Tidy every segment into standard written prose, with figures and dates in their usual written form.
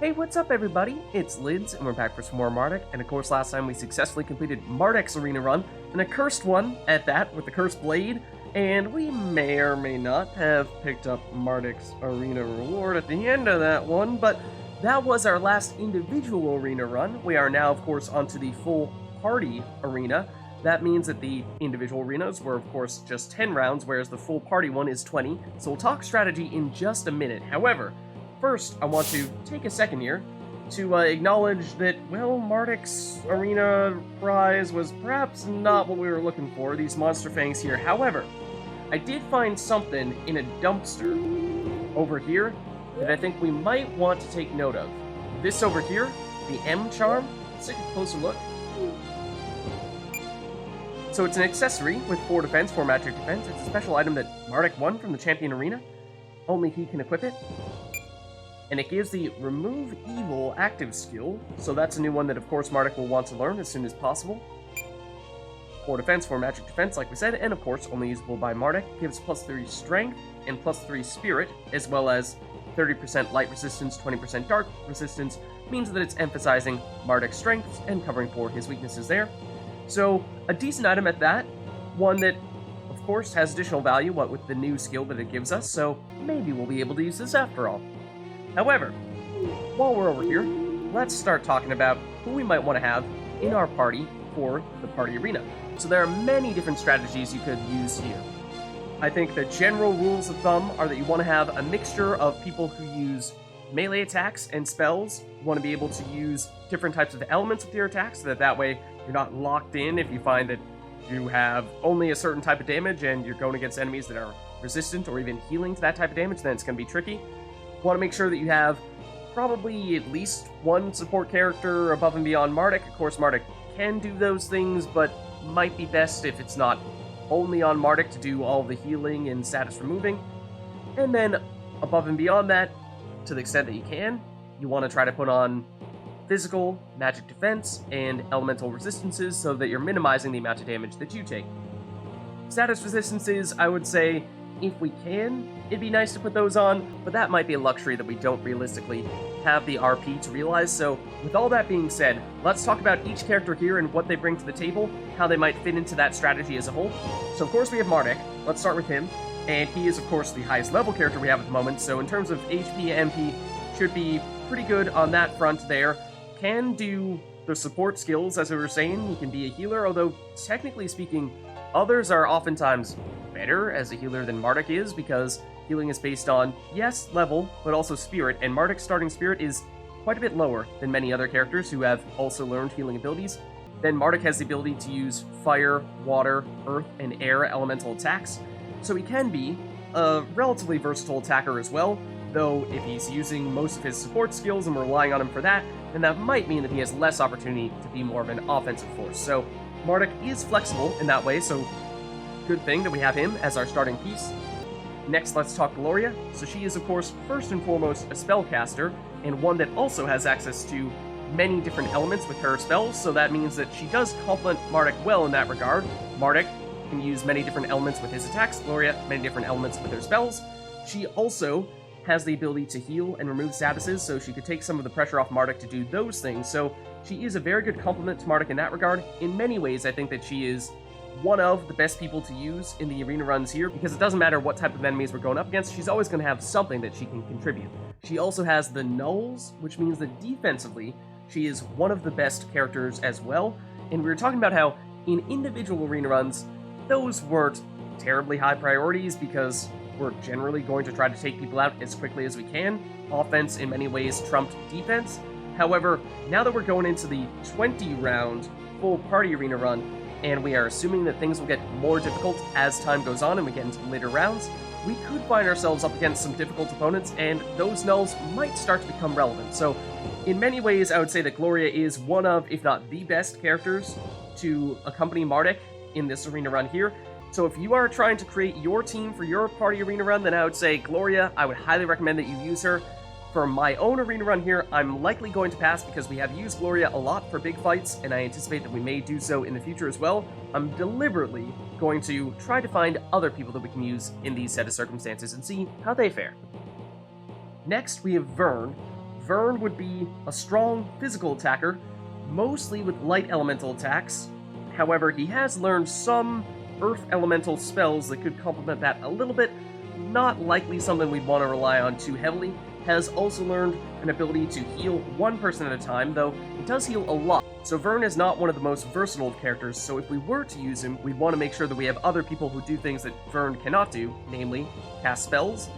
Hey, what's up everybody? It's Lids, and we're back for some more Mardek, and of course last time we successfully completed Mardek's arena run, and a cursed one at that, with the cursed blade, and we may or may not have picked up Mardek's arena reward at the end of that one, but that was our last individual arena run. We are now, of course, onto the full party arena. That means that the individual arenas were, of course, just 10 rounds, whereas the full party one is 20, so we'll talk strategy in just a minute. However, first, I want to take a second here to acknowledge that, well, Mardek's arena prize was perhaps not what we were looking for, these monster fangs here. However, I did find something in a dumpster over here that I think we might want to take note of. This over here, the M charm, let's take a closer look. So it's an accessory with 4 defense, 4 magic defense. It's a special item that Mardek won from the champion arena. Only he can equip it. And it gives the Remove Evil active skill, so that's a new one that of course Mardek will want to learn as soon as possible. 4 defense, 4 magic defense, like we said, and of course only usable by Mardek. Gives plus 3 strength and plus 3 spirit, as well as 30% light resistance, 20% dark resistance, means that it's emphasizing Mardek's strengths and covering for his weaknesses there. So, a decent item at that, one that of course has additional value, what with the new skill that it gives us, so maybe we'll be able to use this after all. However, while we're over here, let's start talking about who we might want to have in our party for the party arena. So there are many different strategies you could use here. I think the general rules of thumb are that you want to have a mixture of people who use melee attacks and spells. You want to be able to use different types of elements with your attacks, so that way you're not locked in if you find that you have only a certain type of damage and you're going against enemies that are resistant or even healing to that type of damage, then it's going to be tricky. Want to make sure that you have probably at least one support character above and beyond Mardek. Of course, Mardek can do those things, but might be best if it's not only on Mardek to do all the healing and status removing. And then, above and beyond that, to the extent that you can, you want to try to put on physical, magic defense, and elemental resistances so that you're minimizing the amount of damage that you take. Status resistances, I would say, if we can, it'd be nice to put those on, but that might be a luxury that we don't realistically have the RP to realize. So with all that being said, let's talk about each character here and what they bring to the table, how they might fit into that strategy as a whole. So of course we have Mardek. Let's start with him, and he is of course the highest level character we have at the moment, so in terms of HP, MP, should be pretty good on that front there. Can do the support skills, as we were saying. He can be a healer, although technically speaking, others are oftentimes better as a healer than Mardek is, because healing is based on, yes, level, but also spirit, and Mardek's starting spirit is quite a bit lower than many other characters who have also learned healing abilities. Then Mardek has the ability to use fire, water, earth, and air elemental attacks, so he can be a relatively versatile attacker as well, though if he's using most of his support skills and we're relying on him for that, then that might mean that he has less opportunity to be more of an offensive force. So Mardek is flexible in that way, so good thing that we have him as our starting piece. Next, let's talk Gloria. So she is, of course, first and foremost a spellcaster, and one that also has access to many different elements with her spells, so that means that she does complement Mardek well in that regard. Mardek can use many different elements with his attacks, Gloria many different elements with her spells. She also has the ability to heal and remove statuses, so she could take some of the pressure off Mardek to do those things, so she is a very good complement to Mardek in that regard. In many ways, I think that she is one of the best people to use in the arena runs here, because it doesn't matter what type of enemies we're going up against, she's always going to have something that she can contribute. She also has the nulls, which means that defensively, she is one of the best characters as well, and we were talking about how in individual arena runs, those weren't terribly high priorities, because we're generally going to try to take people out as quickly as we can. Offense in many ways trumped defense. However, now that we're going into the 20-round full party arena run, and we are assuming that things will get more difficult as time goes on and we get into later rounds, we could find ourselves up against some difficult opponents, and those nulls might start to become relevant. So, in many ways, I would say that Gloria is one of, if not the best characters to accompany Mardek in this arena run here. So if you are trying to create your team for your party arena run, then I would say Gloria, I would highly recommend that you use her. For my own arena run here, I'm likely going to pass because we have used Gloria a lot for big fights, and I anticipate that we may do so in the future as well. I'm deliberately going to try to find other people that we can use in these set of circumstances and see how they fare. Next, we have Vern. Vern would be a strong physical attacker, mostly with light elemental attacks. However, he has learned some earth elemental spells that could complement that a little bit, not likely something we'd want to rely on too heavily. Has also learned an ability to heal one person at a time, though it does heal a lot. So Vern is not one of the most versatile of characters, so if we were to use him, we'd want to make sure that we have other people who do things that Vern cannot do, namely, cast spells.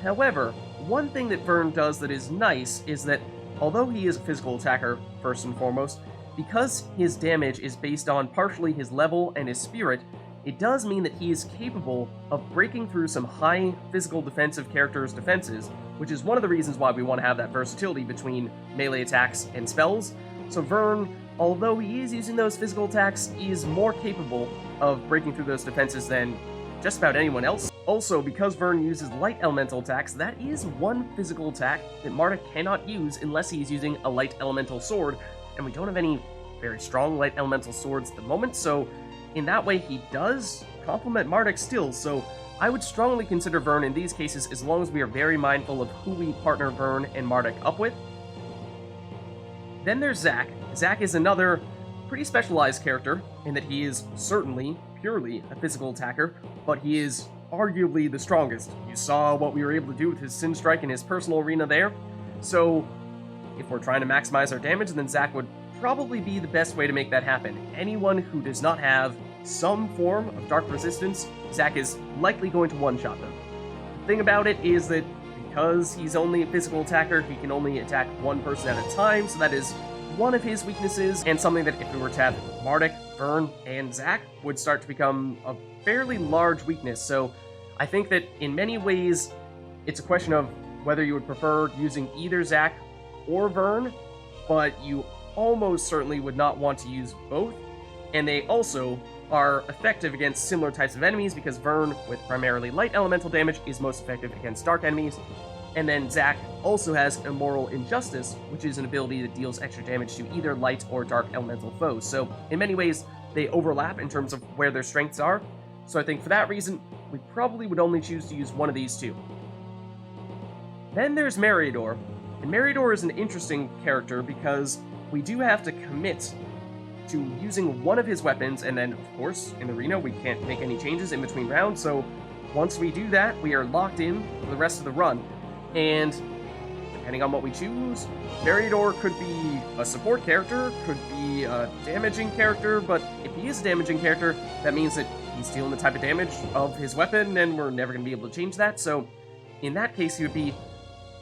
However, one thing that Vern does that is nice is that, although he is a physical attacker, first and foremost, because his damage is based on partially his level and his spirit, it does mean that he is capable of breaking through some high physical defensive characters' defenses, which is one of the reasons why we want to have that versatility between melee attacks and spells. So Vern, although he is using those physical attacks, is more capable of breaking through those defenses than just about anyone else. Also, because Vern uses light elemental attacks, that is one physical attack that Mardek cannot use unless he is using a light elemental sword, and we don't have any very strong light elemental swords at the moment, so in that way he does complement Mardek still, so I would strongly consider Vern in these cases as long as we are very mindful of who we partner Vern and Mardek up with. Then there's Zack. Zack is another pretty specialized character in that he is certainly purely a physical attacker, but he is arguably the strongest. You saw what we were able to do with his Sin Strike in his personal arena there, so if we're trying to maximize our damage, then Zack would probably be the best way to make that happen. Anyone who does not have some form of dark resistance, Zack is likely going to one-shot them. The thing about it is that because he's only a physical attacker, he can only attack one person at a time, so that is one of his weaknesses, and something that if we were to have Mardek, Vern, and Zack would start to become a fairly large weakness. So I think that in many ways, it's a question of whether you would prefer using either Zack or Vern, but you almost certainly would not want to use both, and they also are effective against similar types of enemies because Vern, with primarily light elemental damage, is most effective against dark enemies, and then Zack also has Immoral Injustice, which is an ability that deals extra damage to either light or dark elemental foes. So in many ways, they overlap in terms of where their strengths are, so I think for that reason, we probably would only choose to use one of these two. Then there's Meriador, and Meriador is an interesting character because we do have to commit to using one of his weapons, and then, of course, in the arena, we can't make any changes in between rounds, so once we do that, we are locked in for the rest of the run. And depending on what we choose, Meriador could be a support character, could be a damaging character, but if he is a damaging character, that means that he's dealing the type of damage of his weapon, and we're never going to be able to change that, so in that case, he would be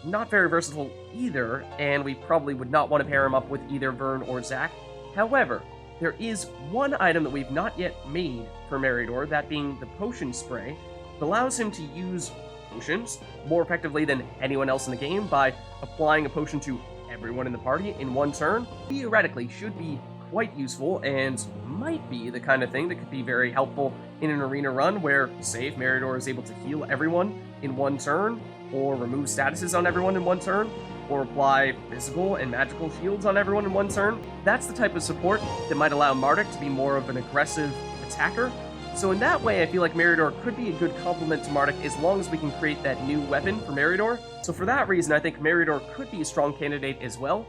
not very versatile either, and we probably would not want to pair him up with either Vern or Zack. However, there is one item that we've not yet made for Meriador, that being the Potion Spray, that allows him to use potions more effectively than anyone else in the game by applying a potion to everyone in the party in one turn. Theoretically, should be quite useful and might be the kind of thing that could be very helpful in an arena run where, say, if Meriador is able to heal everyone in one turn, or remove statuses on everyone in one turn, or apply physical and magical shields on everyone in one turn. That's the type of support that might allow Mardek to be more of an aggressive attacker. So in that way, I feel like Meriador could be a good complement to Mardek as long as we can create that new weapon for Meriador. So for that reason, I think Meriador could be a strong candidate as well.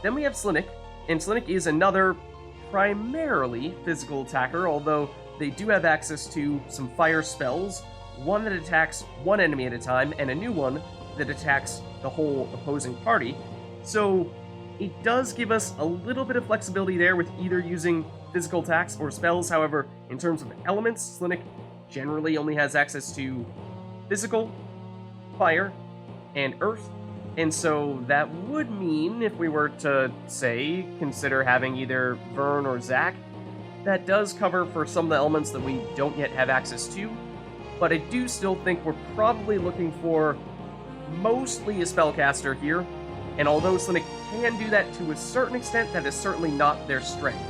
Then we have Slinic, and Slinic is another primarily physical attacker, although they do have access to some fire spells, one that attacks one enemy at a time, and a new one that attacks the whole opposing party. So it does give us a little bit of flexibility there with either using physical attacks or spells. However, in terms of elements, Slinic generally only has access to physical, fire, and earth. And so that would mean, if we were to, say, consider having either Vern or Zack, that does cover for some of the elements that we don't yet have access to. But I do still think we're probably looking for mostly a spellcaster here, and although Slinic can do that to a certain extent, that is certainly not their strength.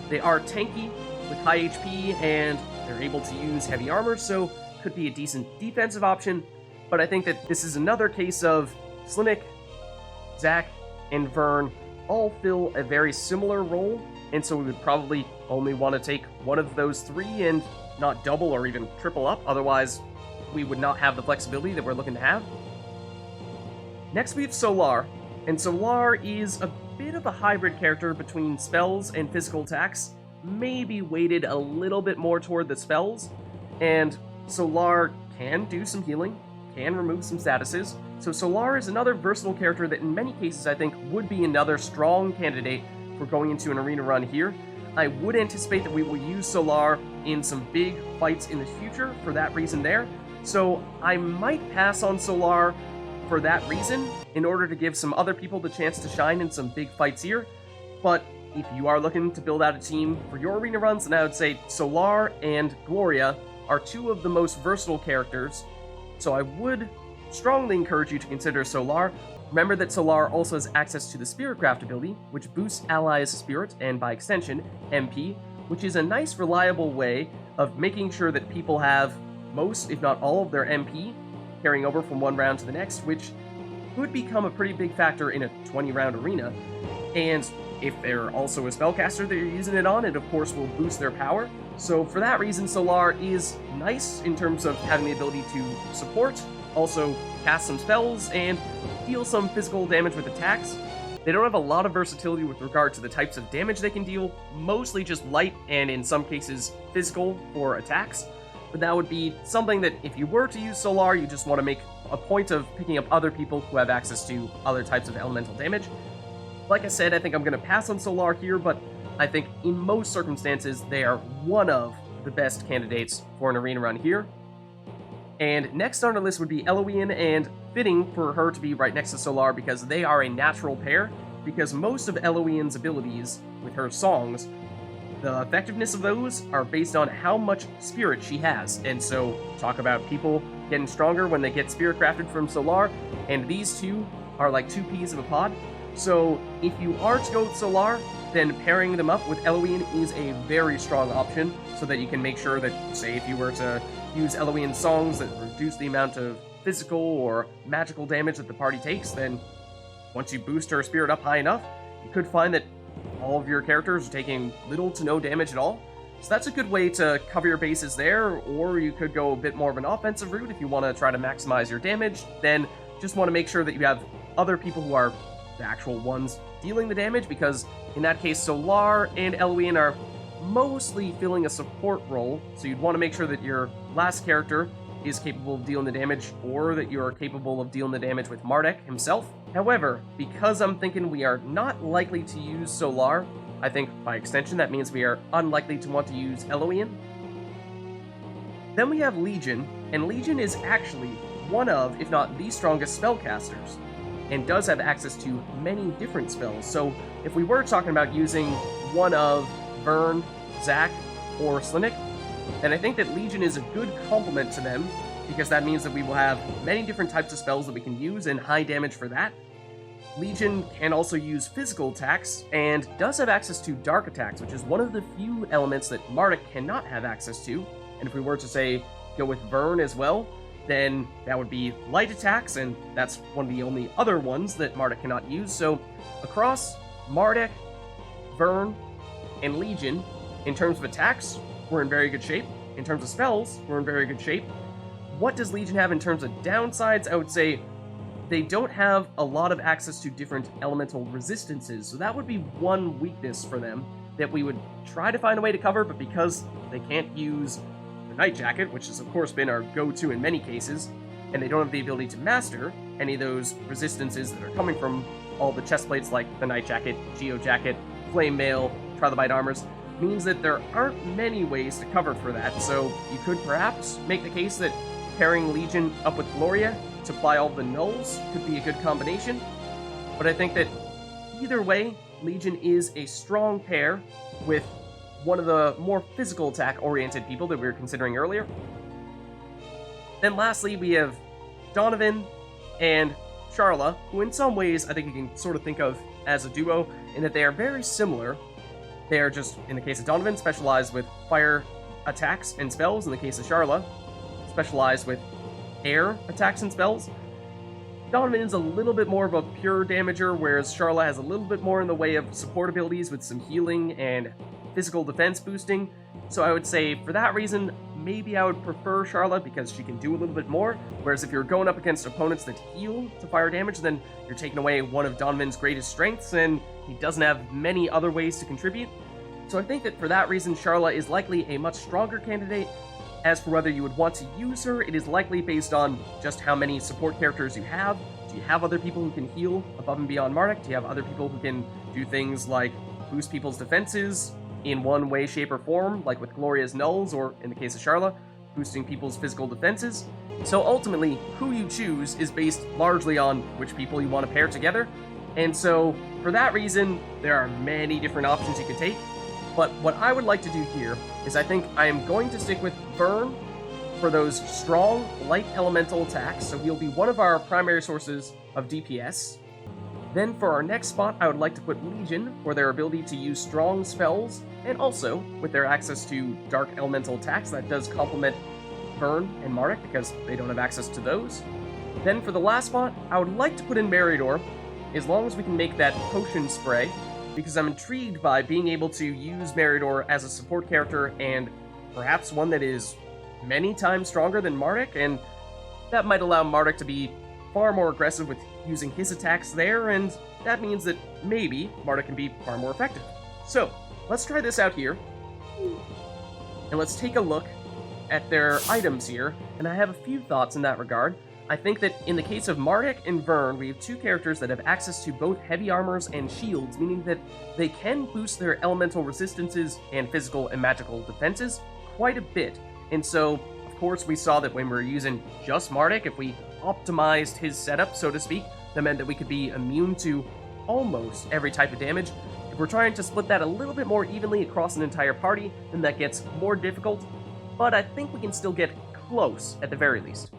They are tanky with high HP, and they're able to use heavy armor, so could be a decent defensive option, but I think that this is another case of Slinic, Zack, and Vern all fill a very similar role, and so we would probably only want to take one of those three and not double or even triple up, otherwise we would not have the flexibility that we're looking to have. Next we have Solar, and Solar is a bit of a hybrid character between spells and physical attacks, maybe weighted a little bit more toward the spells, and Solar can do some healing, can remove some statuses, so Solar is another versatile character that in many cases I think would be another strong candidate for going into an arena run here. I would anticipate that we will use Solar in some big fights in the future for that reason there, so I might pass on Solar for that reason, in order to give some other people the chance to shine in some big fights here. But if you are looking to build out a team for your arena runs, then I would say Solar and Gloria are two of the most versatile characters, so I would strongly encourage you to consider Solar. Remember that Solar also has access to the Spiritcraft ability, which boosts allies' spirit, and by extension, MP, which is a nice reliable way of making sure that people have most, if not all, of their MP carrying over from one round to the next, which could become a pretty big factor in a 20-round arena. And if they're also a spellcaster that you're using it on, it of course will boost their power. So for that reason, Solar is nice in terms of having the ability to support, also cast some spells, and deal some physical damage with attacks. They don't have a lot of versatility with regard to the types of damage they can deal, mostly just light and in some cases physical for attacks. But that would be something that if you were to use Solar, you just want to make a point of picking up other people who have access to other types of elemental damage. Like I said, I think I'm going to pass on Solar here, but I think in most circumstances they are one of the best candidates for an arena run here. And next on our list would be Eloian, and fitting for her to be right next to Solar because they are a natural pair, because most of Eloian's abilities with her songs, the effectiveness of those are based on how much spirit she has. And so, talk about people getting stronger when they get spirit crafted from Solar, and these two are like two peas of a pod. So, if you are to go with Solar, then pairing them up with Eloian is a very strong option, so that you can make sure that, say, if you were to use Eloian's songs that reduce the amount of physical or magical damage that the party takes, then once you boost her spirit up high enough, you could find that all of your characters are taking little to no damage at all. So that's a good way to cover your bases there, or you could go a bit more of an offensive route if you want to try to maximize your damage. Then just want to make sure that you have other people who are the actual ones dealing the damage, because in that case Solar and Eloian are mostly filling a support role, so you'd want to make sure that your last character is capable of dealing the damage, or that you are capable of dealing the damage with Mardek himself. However, because I'm thinking we are not likely to use Solar, I think by extension that means we are unlikely to want to use Eloian. Then we have Legion, and Legion is actually one of, if not the strongest spellcasters, and does have access to many different spells. So if we were talking about using one of Vern, Zac, or Slinik, then I think that Legion is a good complement to them, because that means that we will have many different types of spells that we can use and high damage for that. Legion can also use physical attacks, and does have access to dark attacks, which is one of the few elements that Mardek cannot have access to. And if we were to, say, go with Vern as well, then that would be light attacks, and that's one of the only other ones that Mardek cannot use. So across Mardek, Vern, and Legion, in terms of attacks, we're in very good shape. In terms of spells, we're in very good shape. What does Legion have in terms of downsides? I would say they don't have a lot of access to different elemental resistances, so that would be one weakness for them that we would try to find a way to cover, but because they can't use the Night Jacket, which has of course been our go-to in many cases, and they don't have the ability to master any of those resistances that are coming from all the chest plates like the Night Jacket, Geo Jacket, Flame Mail, Trilobite Armors, means that there aren't many ways to cover for that. So you could perhaps make the case that pairing Legion up with Gloria to apply all the nulls could be a good combination, but I think that either way, Legion is a strong pair with one of the more physical attack-oriented people that we were considering earlier. Then lastly, we have Donovan and Charla, who in some ways I think you can sort of think of as a duo, in that they are very similar. They are just, in the case of Donovan, specialized with fire attacks and spells. In the case of Charla, specialized with air attacks and spells. Donovan is a little bit more of a pure damager, whereas Charla has a little bit more in the way of support abilities with some healing and physical defense boosting. So I would say, for that reason, maybe I would prefer Charlotte because she can do a little bit more. Whereas if you're going up against opponents that heal to fire damage, then you're taking away one of Donovan's greatest strengths, and he doesn't have many other ways to contribute. So I think that for that reason, Charlotte is likely a much stronger candidate. As for whether you would want to use her, it is likely based on just how many support characters you have. Do you have other people who can heal above and beyond Mardek? Do you have other people who can do things like boost people's defenses in one way, shape, or form, like with Gloria's Nulls, or in the case of Charlotte, boosting people's physical defenses? So ultimately, who you choose is based largely on which people you want to pair together. And so, for that reason, there are many different options you can take. But what I would like to do here is I think I am going to stick with Vern for those strong, light elemental attacks, so he'll be one of our primary sources of DPS. Then for our next spot, I would like to put Legion for their ability to use strong spells, and also with their access to dark elemental attacks. That does complement Vern and Mardek because they don't have access to those. Then for the last spot, I would like to put in Meridor, as long as we can make that potion spray, because I'm intrigued by being able to use Meridor as a support character, and perhaps one that is many times stronger than Mardek, and that might allow Mardek to be far more aggressive with using his attacks there, and that means that maybe Mardek can be far more effective. So, let's try this out here, and let's take a look at their items here, and I have a few thoughts in that regard. I think that in the case of Mardek and Vern, we have two characters that have access to both heavy armors and shields, meaning that they can boost their elemental resistances and physical and magical defenses quite a bit. And so, of course, we saw that when we were using just Mardek, if we optimized his setup, so to speak, that meant that we could be immune to almost every type of damage. If we're trying to split that a little bit more evenly across an entire party, then that gets more difficult, but I think we can still get close at the very least.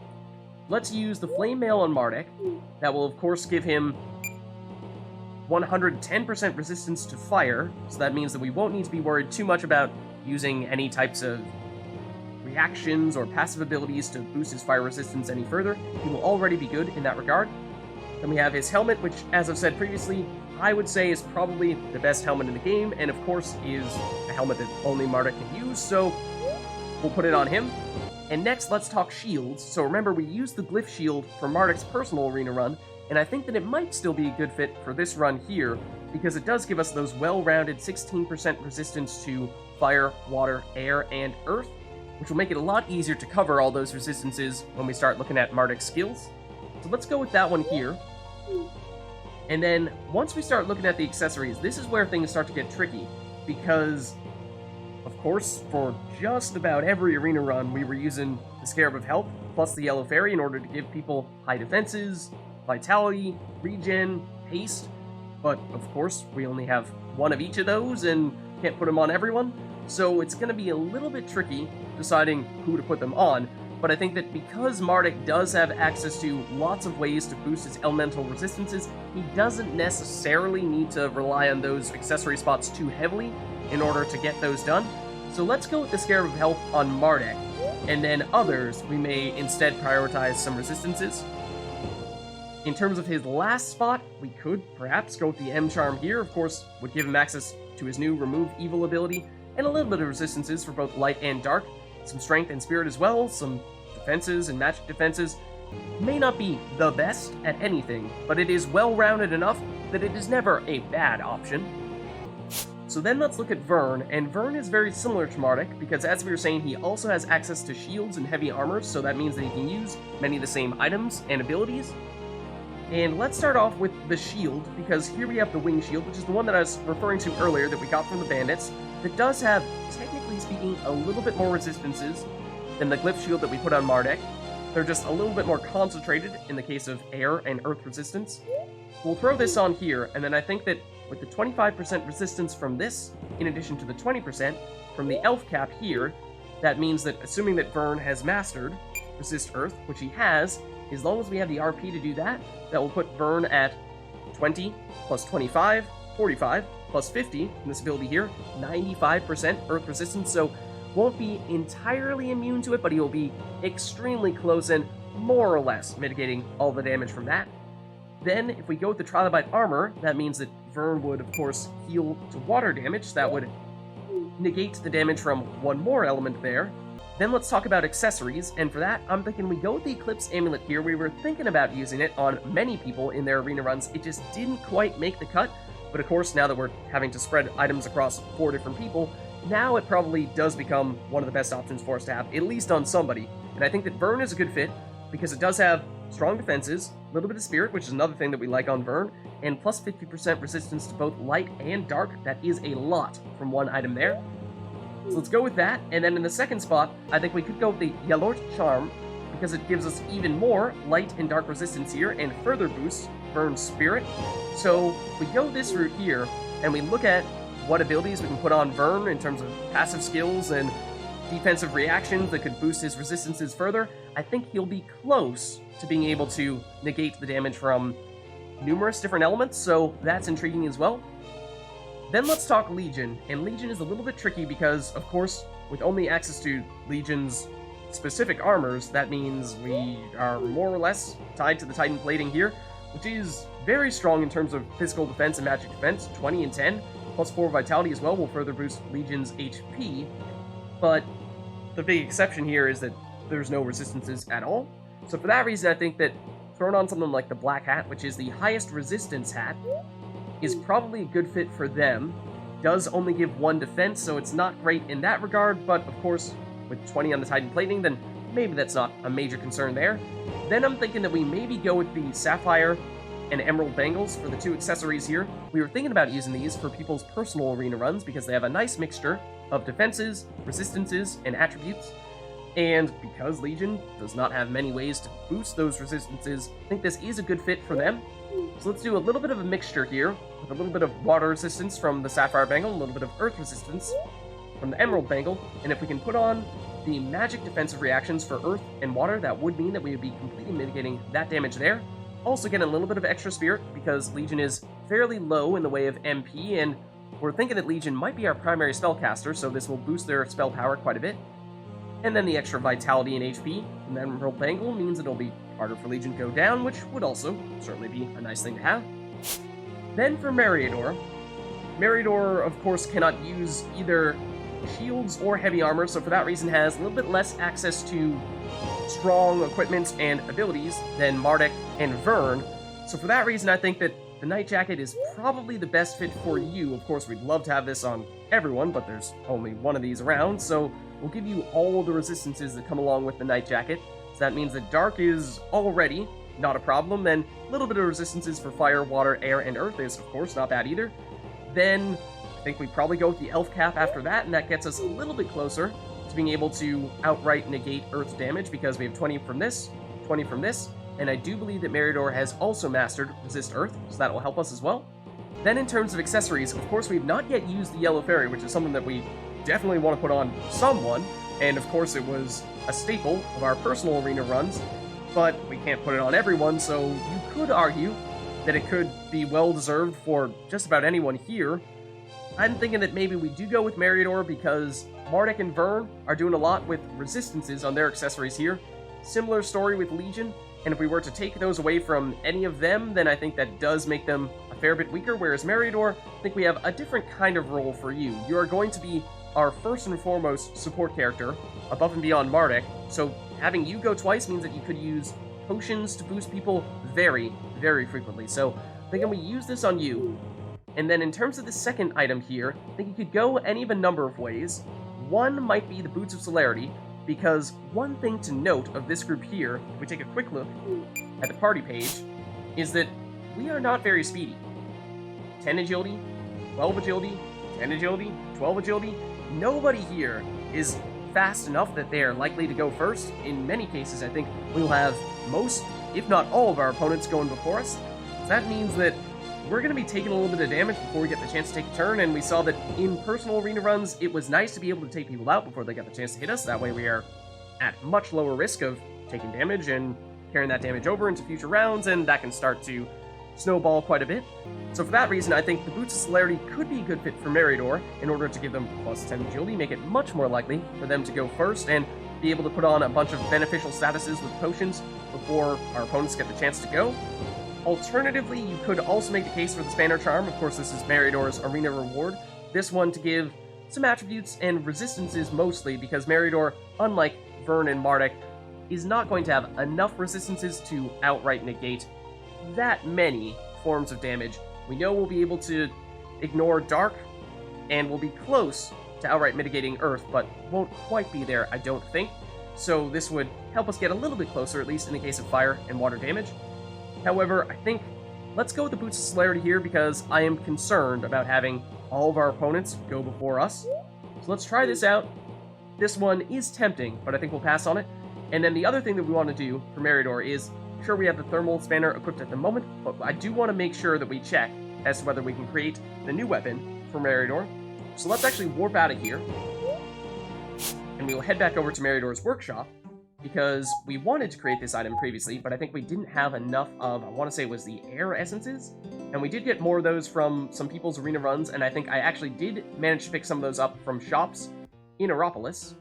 Let's use the Flame Mail on Mardek. That will, of course, give him 110% resistance to fire, so that means that we won't need to be worried too much about using any types of reactions or passive abilities to boost his fire resistance any further. He will already be good in that regard. Then we have his helmet, which, as I've said previously, I would say is probably the best helmet in the game, and of course is a helmet that only Mardek can use, so we'll put it on him. And next, let's talk shields. So remember, we used the Glyph Shield for Mardek's personal arena run, and I think that it might still be a good fit for this run here, because it does give us those well-rounded 16% resistance to fire, water, air, and earth, which will make it a lot easier to cover all those resistances when we start looking at Mardek's skills. So let's go with that one here. And then, once we start looking at the accessories, this is where things start to get tricky, because of course, for just about every arena run, we were using the Scarab of Health plus the Yellow Fairy in order to give people high defenses, vitality, regen, haste, but of course, we only have one of each of those and can't put them on everyone, so it's going to be a little bit tricky deciding who to put them on, but I think that because Mardek does have access to lots of ways to boost his elemental resistances, he doesn't necessarily need to rely on those accessory spots too heavily in order to get those done. So let's go with the Scarab of Health on Mardek, and then others we may instead prioritize some resistances. In terms of his last spot, we could perhaps go with the M Charm here, of course, would give him access to his new Remove Evil ability, and a little bit of resistances for both light and dark, some strength and spirit as well, some defenses and magic defenses. May not be the best at anything, but it is well-rounded enough that it is never a bad option. So then let's look at Vern, and Vern is very similar to Mardek, because as we were saying, he also has access to shields and heavy armor, so that means that he can use many of the same items and abilities. And let's start off with the shield, because here we have the wing shield, which is the one that I was referring to earlier that we got from the bandits, that does have, technically speaking, a little bit more resistances than the glyph shield that we put on Mardek. They're just a little bit more concentrated in the case of air and earth resistance. We'll throw this on here, and then I think that with the 25% resistance from this, in addition to the 20% from the elf cap here, that means that assuming that Vern has mastered Resist Earth, which he has, as long as we have the RP to do that, that will put Vern at 20 plus 25, 45 plus 50 in this ability here, 95% Earth resistance, so won't be entirely immune to it, but he will be extremely close and more or less mitigating all the damage from that. Then, if we go with the Trilobite armor, that means that Vern would, of course, heal to water damage. That would negate the damage from one more element there. Then let's talk about accessories, and for that, I'm thinking we go with the Eclipse Amulet here. We were thinking about using it on many people in their arena runs. It just didn't quite make the cut, but of course, now that we're having to spread items across 4 different people, now it probably does become one of the best options for us to have, at least on somebody. And I think that Vern is a good fit, because it does have strong defenses, a little bit of spirit, which is another thing that we like on Vern, and plus 50% resistance to both light and dark. That is a lot from one item there. So let's go with that, and then in the second spot, I think we could go with the Yalort Charm, because it gives us even more light and dark resistance here, and further boosts Vern's spirit. So if we go this route here, and we look at what abilities we can put on Vern in terms of passive skills and defensive reactions that could boost his resistances further, I think he'll be close to being able to negate the damage from numerous different elements, so that's intriguing as well. Then let's talk Legion, and Legion is a little bit tricky because, of course, with only access to Legion's specific armors, that means we are more or less tied to the Titan plating here, which is very strong in terms of physical defense and magic defense. 20 and 10, plus 4 vitality as well will further boost Legion's HP, but the big exception here is that there's no resistances at all. So for that reason, I think that throwing on something like the Black Hat, which is the highest resistance hat, is probably a good fit for them. Does only give 1 defense, so it's not great in that regard, but of course, with 20 on the Titan plating, then maybe that's not a major concern there. Then I'm thinking that we maybe go with the Sapphire and Emerald Bangles for the 2 accessories here. We were thinking about using these for people's personal arena runs because they have a nice mixture of defenses, resistances, and attributes. And because Legion does not have many ways to boost those resistances, I think this is a good fit for them. So let's do a little bit of a mixture here, with a little bit of water resistance from the Sapphire Bangle, a little bit of earth resistance from the Emerald Bangle, and if we can put on the magic defensive reactions for earth and water, that would mean that we would be completely mitigating that damage there. Also getting a little bit of extra spirit, because Legion is fairly low in the way of MP, and we're thinking that Legion might be our primary spellcaster, so this will boost their spell power quite a bit. And then the extra vitality and HP from the Emerald Bangle means it'll be harder for Legion to go down, which would also certainly be a nice thing to have. Then for Meriador. Meriador, of course, cannot use either shields or heavy armor, so for that reason has a little bit less access to strong equipment and abilities than Mardek and Vern. So for that reason, I think that the Night Jacket is probably the best fit for you. Of course, we'd love to have this on everyone, but there's only one of these around, so we'll give you all the resistances that come along with the Night Jacket. So that means that Dark is already not a problem, and a little bit of resistances for fire, water, air, and earth is, of course, not bad either. Then I think we probably go with the Elf Cap after that, and that gets us a little bit closer to being able to outright negate earth damage, because we have 20 from this, 20 from this, and I do believe that Meriador has also mastered Resist Earth, so that will help us as well. Then in terms of accessories, of course, we've not yet used the Yellow Fairy, which is something that we definitely want to put on someone, and of course it was a staple of our personal arena runs, but we can't put it on everyone, so you could argue that it could be well-deserved for just about anyone here. I'm thinking that maybe we do go with Meriador because Mardek and Vern are doing a lot with resistances on their accessories here. Similar story with Legion, and if we were to take those away from any of them, then I think that does make them a fair bit weaker, whereas Meriador, I think we have a different kind of role for you. You are going to be our first and foremost support character, above and beyond Mardek, so having you go twice means that you could use potions to boost people very, very frequently. So I think we use this on you. And then in terms of the second item here, I think you could go any of a number of ways. One might be the Boots of Celerity, because one thing to note of this group here, if we take a quick look at the party page, is that we are not very speedy. 10 agility, 12 agility, 10 agility, 12 agility. Nobody here is fast enough that they are likely to go first. In many cases, I think we'll have most, if not all, of our opponents going before us. So that means that we're going to be taking a little bit of damage before we get the chance to take a turn, and we saw that in personal arena runs, it was nice to be able to take people out before they got the chance to hit us. That way we are at much lower risk of taking damage and carrying that damage over into future rounds, and that can start to snowball quite a bit. So for that reason, I think the Boots of Celerity could be a good fit for Meriador in order to give them plus 10 agility, make it much more likely for them to go first, and be able to put on a bunch of beneficial statuses with potions before our opponents get the chance to go. Alternatively, you could also make the case for the Spanner Charm. Of course, this is Meriador's arena reward. This one to give some attributes and resistances mostly, because Meridor, unlike Vern and Mardek, is not going to have enough resistances to outright negate that many forms of damage. We know we'll be able to ignore Dark, and we'll be close to outright mitigating Earth, but won't quite be there, I don't think. So this would help us get a little bit closer, at least in the case of fire and water damage. However, I think let's go with the Boots of Celerity here, because I am concerned about having all of our opponents go before us. So let's try this out. This one is tempting, but I think we'll pass on it. And then the other thing that we want to do for Meridor is, sure, we have the Thermal Spanner equipped at the moment, but I do want to make sure that we check as to whether we can create the new weapon for Meridor. So let's actually warp out of here, and we will head back over to Meridor's workshop, because we wanted to create this item previously, but I think we didn't have enough of, I want to say it was the air essences, and we did get more of those from some people's arena runs, and I think I actually did manage to pick some of those up from shops in Aeropolis,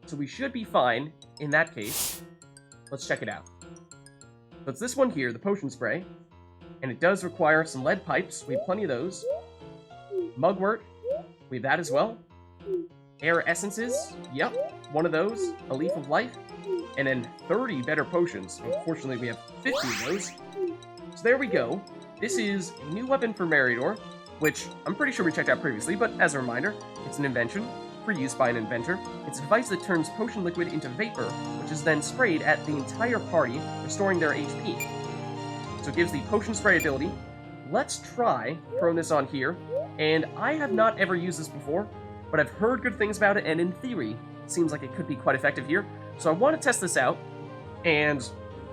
so we should be fine in that case. Let's check it out. So it's this one here, the potion spray, and it does require some lead pipes. We have plenty of those. Mugwort, we have that as well. Air essences, yep, one of those. A leaf of life, and then 30 better potions. Unfortunately, we have 50 of those. So there we go. This is a new weapon for Meridor, which I'm pretty sure we checked out previously, but as a reminder, it's an invention for use by an inventor. It's a device that turns potion liquid into vapor, which is then sprayed at the entire party, restoring their HP. So it gives the potion spray ability. Let's try throwing this on here, and I have not ever used this before, but I've heard good things about it, and in theory, it seems like it could be quite effective here. So I want to test this out, and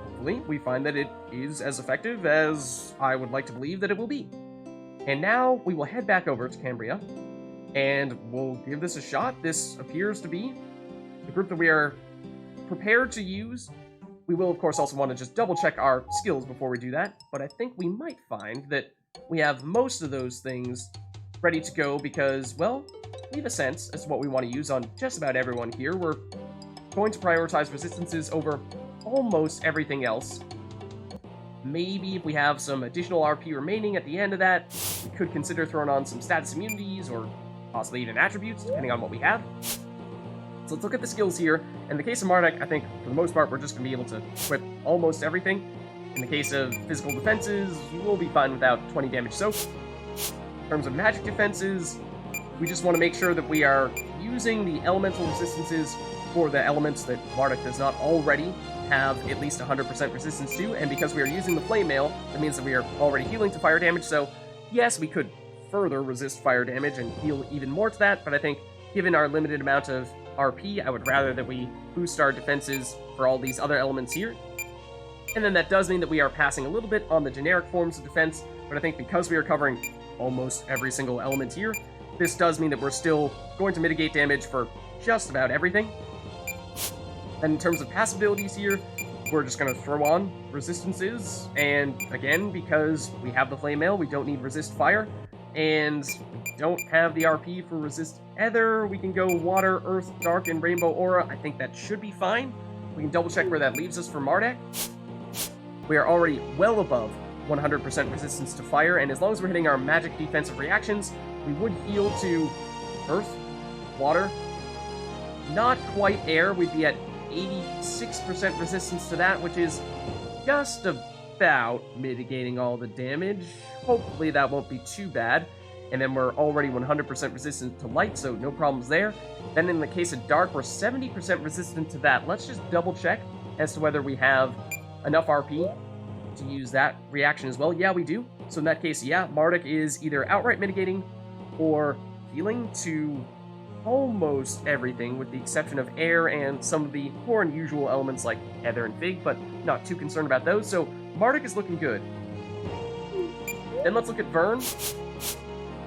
hopefully we find that it is as effective as I would like to believe that it will be. And now we will head back over to Cambria, and we'll give this a shot. This appears to be the group that we are prepared to use. We will, of course, also want to just double-check our skills before we do that, but I think we might find that we have most of those things ready to go because, well, we have a sense as to what we want to use on just about everyone here. We're going to prioritize resistances over almost everything else. Maybe if we have some additional RP remaining at the end of that, we could consider throwing on some status immunities or possibly even attributes, depending on what we have. So let's look at the skills here. In the case of Mardek, I think for the most part we're just going to be able to equip almost everything. In the case of physical defenses, you will be fine without 20 damage soak. In terms of magic defenses, we just want to make sure that we are using the elemental resistances for the elements that Mardek does not already have at least 100% resistance to, and because we are using the Flame Mail, that means that we are already healing to fire damage, so yes, we could further resist fire damage and heal even more to that, but I think given our limited amount of RP, I would rather that we boost our defenses for all these other elements here. And then that does mean that we are passing a little bit on the generic forms of defense, but I think because we are covering almost every single element here, this does mean that we're still going to mitigate damage for just about everything. And in terms of passive abilities here, we're just going to throw on resistances, and again, because we have the Flame Mail, we don't need resist fire, and we don't have the RP for resist ether. We can go water, earth, dark, and rainbow aura. I think that should be fine. We can double check where that leaves us for Mardek. We are already well above 100% resistance to fire, and as long as we're hitting our magic defensive reactions, we would heal to earth, water, not quite air. We'd be at 86% resistance to that, which is just about mitigating all the damage. Hopefully that won't be too bad. And then we're already 100% resistant to light, so no problems there. Then in the case of dark, we're 70% resistant to that. Let's just double check as to whether we have enough RP to use that reaction as well. Yeah, we do. So in that case, yeah, Mardek is either outright mitigating or healing to almost everything, with the exception of air and some of the more unusual elements like ether and fig, but not too concerned about those, so Mardek is looking good. Then let's look at Vern.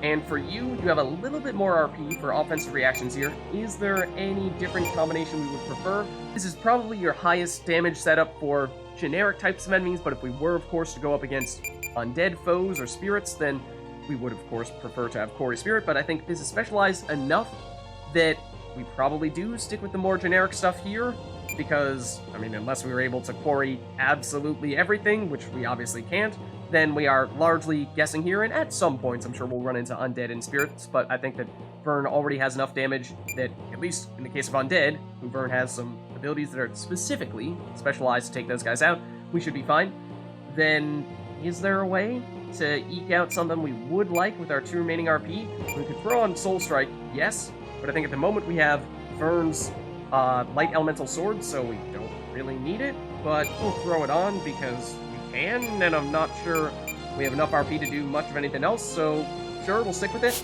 And for you, you have a little bit more RP for offensive reactions here. Is there any different combination we would prefer? This is probably your highest damage setup for generic types of enemies, but if we were, of course, to go up against undead foes or spirits, then we would, of course, prefer to have Quarry Spirit, but I think this is specialized enough that we probably do stick with the more generic stuff here, because, I mean, unless we were able to quarry absolutely everything, which we obviously can't, then we are largely guessing here, and at some points I'm sure we'll run into undead and spirits, but I think that Vern already has enough damage that, at least in the case of undead, who Vern has some abilities that are specifically specialized to take those guys out, we should be fine. Then, is there a way to eke out something we would like with our 2 remaining RP? We could throw on Soul Strike, yes, but I think at the moment we have Vern's Light Elemental Sword, so we don't really need it, but we'll throw it on because we can, and I'm not sure we have enough RP to do much of anything else, so sure, we'll stick with it.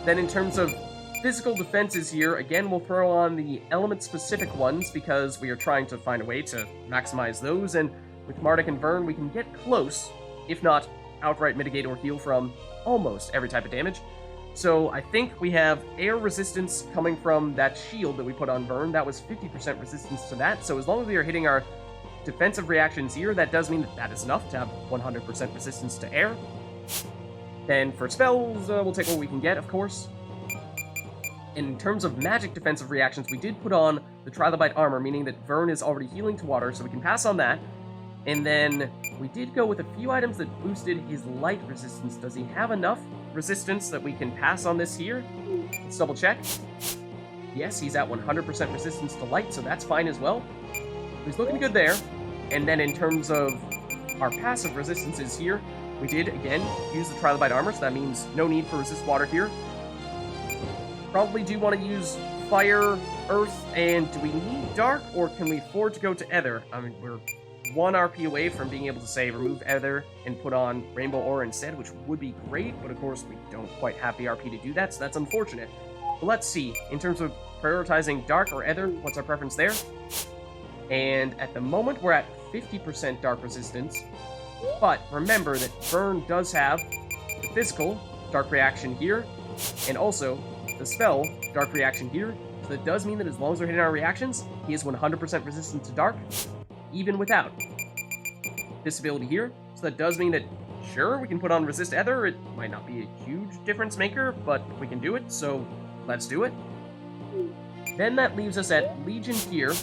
Then in terms of physical defenses here, again, we'll throw on the element-specific ones because we are trying to find a way to maximize those, and with Mardek and Vern, we can get close, if not outright mitigate or heal from almost every type of damage. So I think we have air resistance coming from that shield that we put on Vern. That was 50% resistance to that, so as long as we are hitting our defensive reactions here, that does mean that that is enough to have 100% resistance to air. Then for spells, we'll take what we can get, of course. In terms of magic defensive reactions, we did put on the Trilobite armor, meaning that Vern is already healing to water, so we can pass on that. And then we did go with a few items that boosted his light resistance. Does he have enough resistance that we can pass on this here? Let's double check. Yes, he's at 100% resistance to light, so that's fine as well. He's looking good there. And then in terms of our passive resistances here, we did, again, use the Trilobite armor, so that means no need for resist water here. Probably do want to use fire, earth, and do we need dark, or can we afford to go to ether? I mean, we're 1 RP away from being able to, say, remove ether and put on rainbow aura instead, which would be great, but of course we don't quite have the RP to do that, so that's unfortunate. But let's see, in terms of prioritizing dark or ether, what's our preference there? And at the moment, we're at 50% dark resistance, but remember that Vern does have the physical dark reaction here, and also the spell dark reaction here, so that does mean that as long as we're hitting our reactions, he is 100% resistant to dark, even without this ability here. So that does mean that, sure, we can put on Resist Ether. It might not be a huge difference maker, but we can do it, so let's do it. Then that leaves us at Legion here,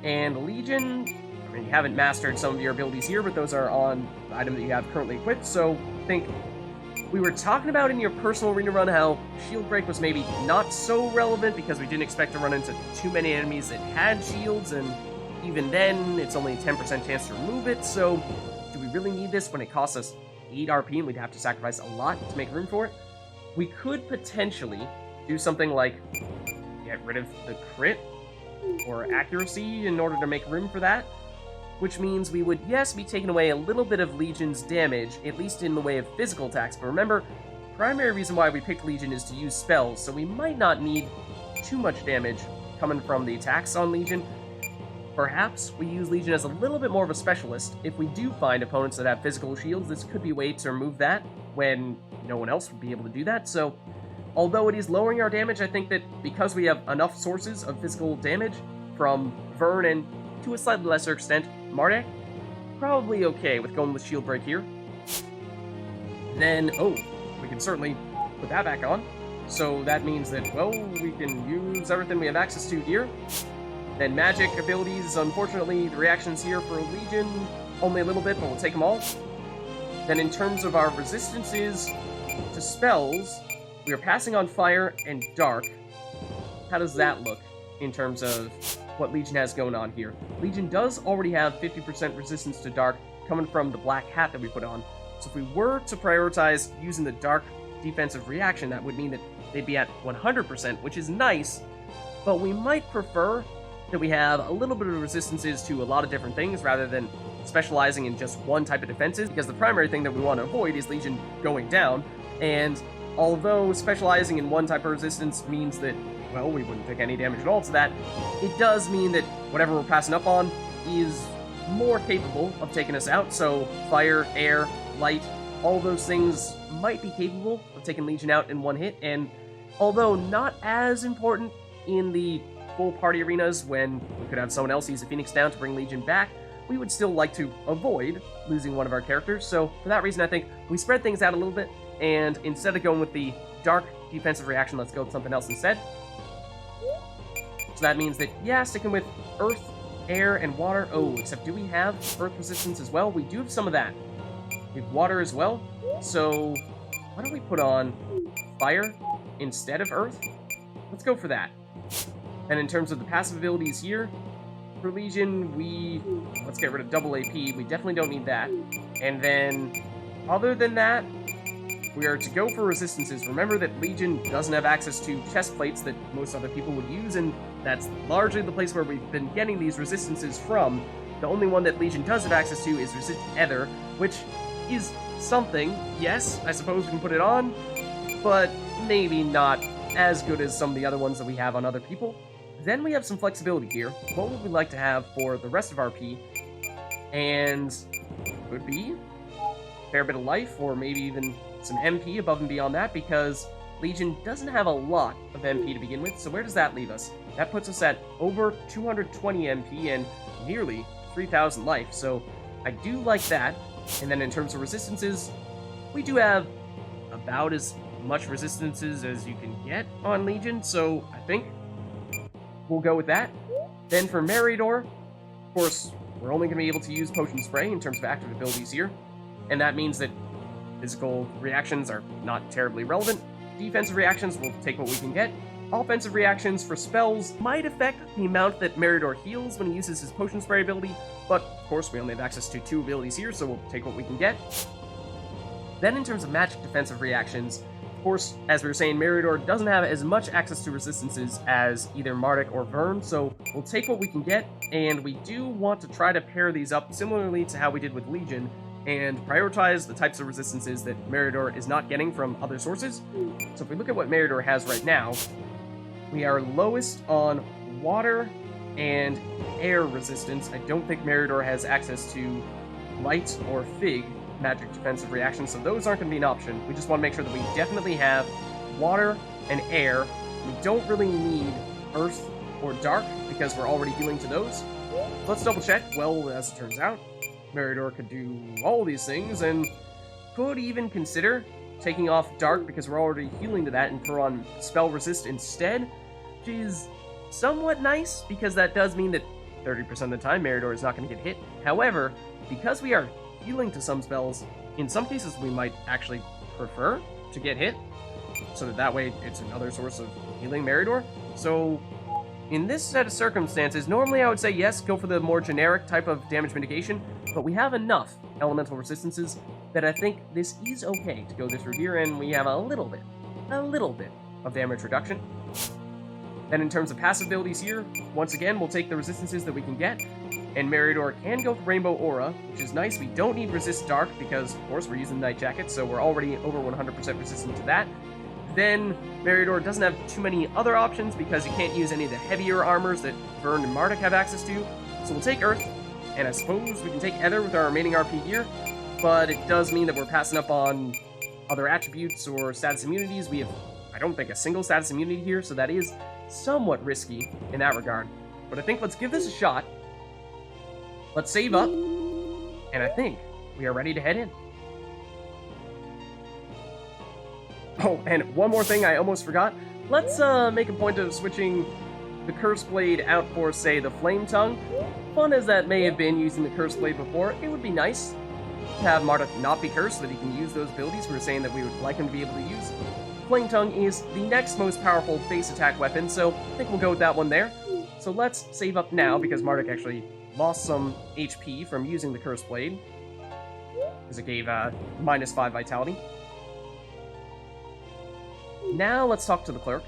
and Legion, I mean, you haven't mastered some of your abilities here, but those are on the item that you have currently equipped, so I think we were talking about in your personal arena run how Shield Break was maybe not so relevant because we didn't expect to run into too many enemies that had shields, and even then, it's only a 10% chance to remove it, so do we really need this when it costs us 8 RP and we'd have to sacrifice a lot to make room for it? We could potentially do something like get rid of the crit or accuracy in order to make room for that, which means we would, yes, be taking away a little bit of Legion's damage, at least in the way of physical attacks, but remember, the primary reason why we picked Legion is to use spells, so we might not need too much damage coming from the attacks on Legion. Perhaps we use Legion as a little bit more of a specialist. If we do find opponents that have physical shields, this could be a way to remove that when no one else would be able to do that. So, although it is lowering our damage, I think that because we have enough sources of physical damage from Vern and, to a slightly lesser extent, Mardek, probably okay with going with Shield Break here. Then, oh, we can certainly put that back on. So that means that, well, we can use everything we have access to here. Then magic abilities, unfortunately, the reactions here for Legion, only a little bit, but we'll take them all. Then in terms of our resistances to spells, we are passing on fire and dark. How does that look in terms of what Legion has going on here? Legion does already have 50% resistance to dark coming from the black hat that we put on. So if we were to prioritize using the dark defensive reaction, that would mean that they'd be at 100%, which is nice, but we might prefer that we have a little bit of resistances to a lot of different things rather than specializing in just one type of defenses, because the primary thing that we want to avoid is Legion going down, and although specializing in one type of resistance means that, well, we wouldn't take any damage at all to that, it does mean that whatever we're passing up on is more capable of taking us out, so fire, air, light, all those things might be capable of taking Legion out in one hit, and although not as important in the full party arenas when we could have someone else use a Phoenix down to bring Legion back, we would still like to avoid losing one of our characters, so for that reason I think we spread things out a little bit, and instead of going with the dark defensive reaction, let's go with something else instead. So that means that, yeah, sticking with earth, air, and water. Oh, except do we have earth resistance as well? We do have some of that. We have water as well. So why don't we put on fire instead of earth? Let's go for that. And in terms of the passive abilities here, for Legion, let's get rid of double AP. We definitely don't need that. And then, other than that, we are to go for resistances. Remember that Legion doesn't have access to chest plates that most other people would use, and that's largely the place where we've been getting these resistances from. The only one that Legion does have access to is Resist Ether, which is something. Yes, I suppose we can put it on, but maybe not as good as some of the other ones that we have on other people. Then we have some flexibility here. What would we like to have for the rest of our P? And could be a fair bit of life, or maybe even some MP above and beyond that, because Legion doesn't have a lot of MP to begin with. So where does that leave us? That puts us at over 220 MP and nearly 3,000 life. So I do like that. And then in terms of resistances, we do have about as much resistances as you can get on Legion. So I think we'll go with that. Then for Meriador, of course, we're only going to be able to use Potion Spray in terms of active abilities here. And that means that physical reactions are not terribly relevant. Defensive reactions, we'll take what we can get. Offensive reactions for spells might affect the amount that Meriador heals when he uses his Potion Spray ability, but of course we only have access to 2 abilities here, so we'll take what we can get. Then in terms of magic defensive reactions, of course, as we were saying, Meriador doesn't have as much access to resistances as either Mardek or Vern, so we'll take what we can get, and we do want to try to pair these up similarly to how we did with Legion, and prioritize the types of resistances that Meriador is not getting from other sources. So if we look at what Meriador has right now, we are lowest on water and air resistance. I don't think Meriador has access to light or fig magic defensive reactions, so those aren't going to be an option. We just want to make sure that we definitely have water and air. We don't really need earth or dark because we're already healing to those. Let's double check. Well, as it turns out, Meriador could do all these things, and could even consider taking off Dark because we're already healing to that and throw on Spell Resist instead, which is somewhat nice because that does mean that 30% of the time Meriador is not going to get hit. However, because we are healing to some spells, in some cases we might actually prefer to get hit, so that way it's another source of healing Meriador. So in this set of circumstances, normally I would say yes, go for the more generic type of damage mitigation, but we have enough elemental resistances that I think this is okay to go this route here, and we have a little bit of damage reduction. Then in terms of passive abilities here, once again, we'll take the resistances that we can get, and Meriador can go for Rainbow Aura, which is nice. We don't need Resist Dark because, of course, we're using Night Jacket, so we're already over 100% resistant to that. Then Meriador doesn't have too many other options because he can't use any of the heavier armors that Vern and Mardek have access to, so we'll take Earth, and I suppose we can take Ether with our remaining RP here, but it does mean that we're passing up on other attributes or status immunities. We have, I don't think, a single status immunity here, so that is somewhat risky in that regard. But I think let's give this a shot. Let's save up, and I think we are ready to head in. Oh, and one more thing I almost forgot. Let's make a point of switching the Curse Blade out for, say, the Flame Tongue. Fun as that may have been using the Curse Blade before, it would be nice to have Mardek not be cursed so that he can use those abilities we were saying that we would like him to be able to use. Flame Tongue is the next most powerful base attack weapon, so I think we'll go with that one there. So let's save up now, because Mardek actually lost some HP from using the Curse Blade, because it gave -5 Vitality. Now let's talk to the clerk.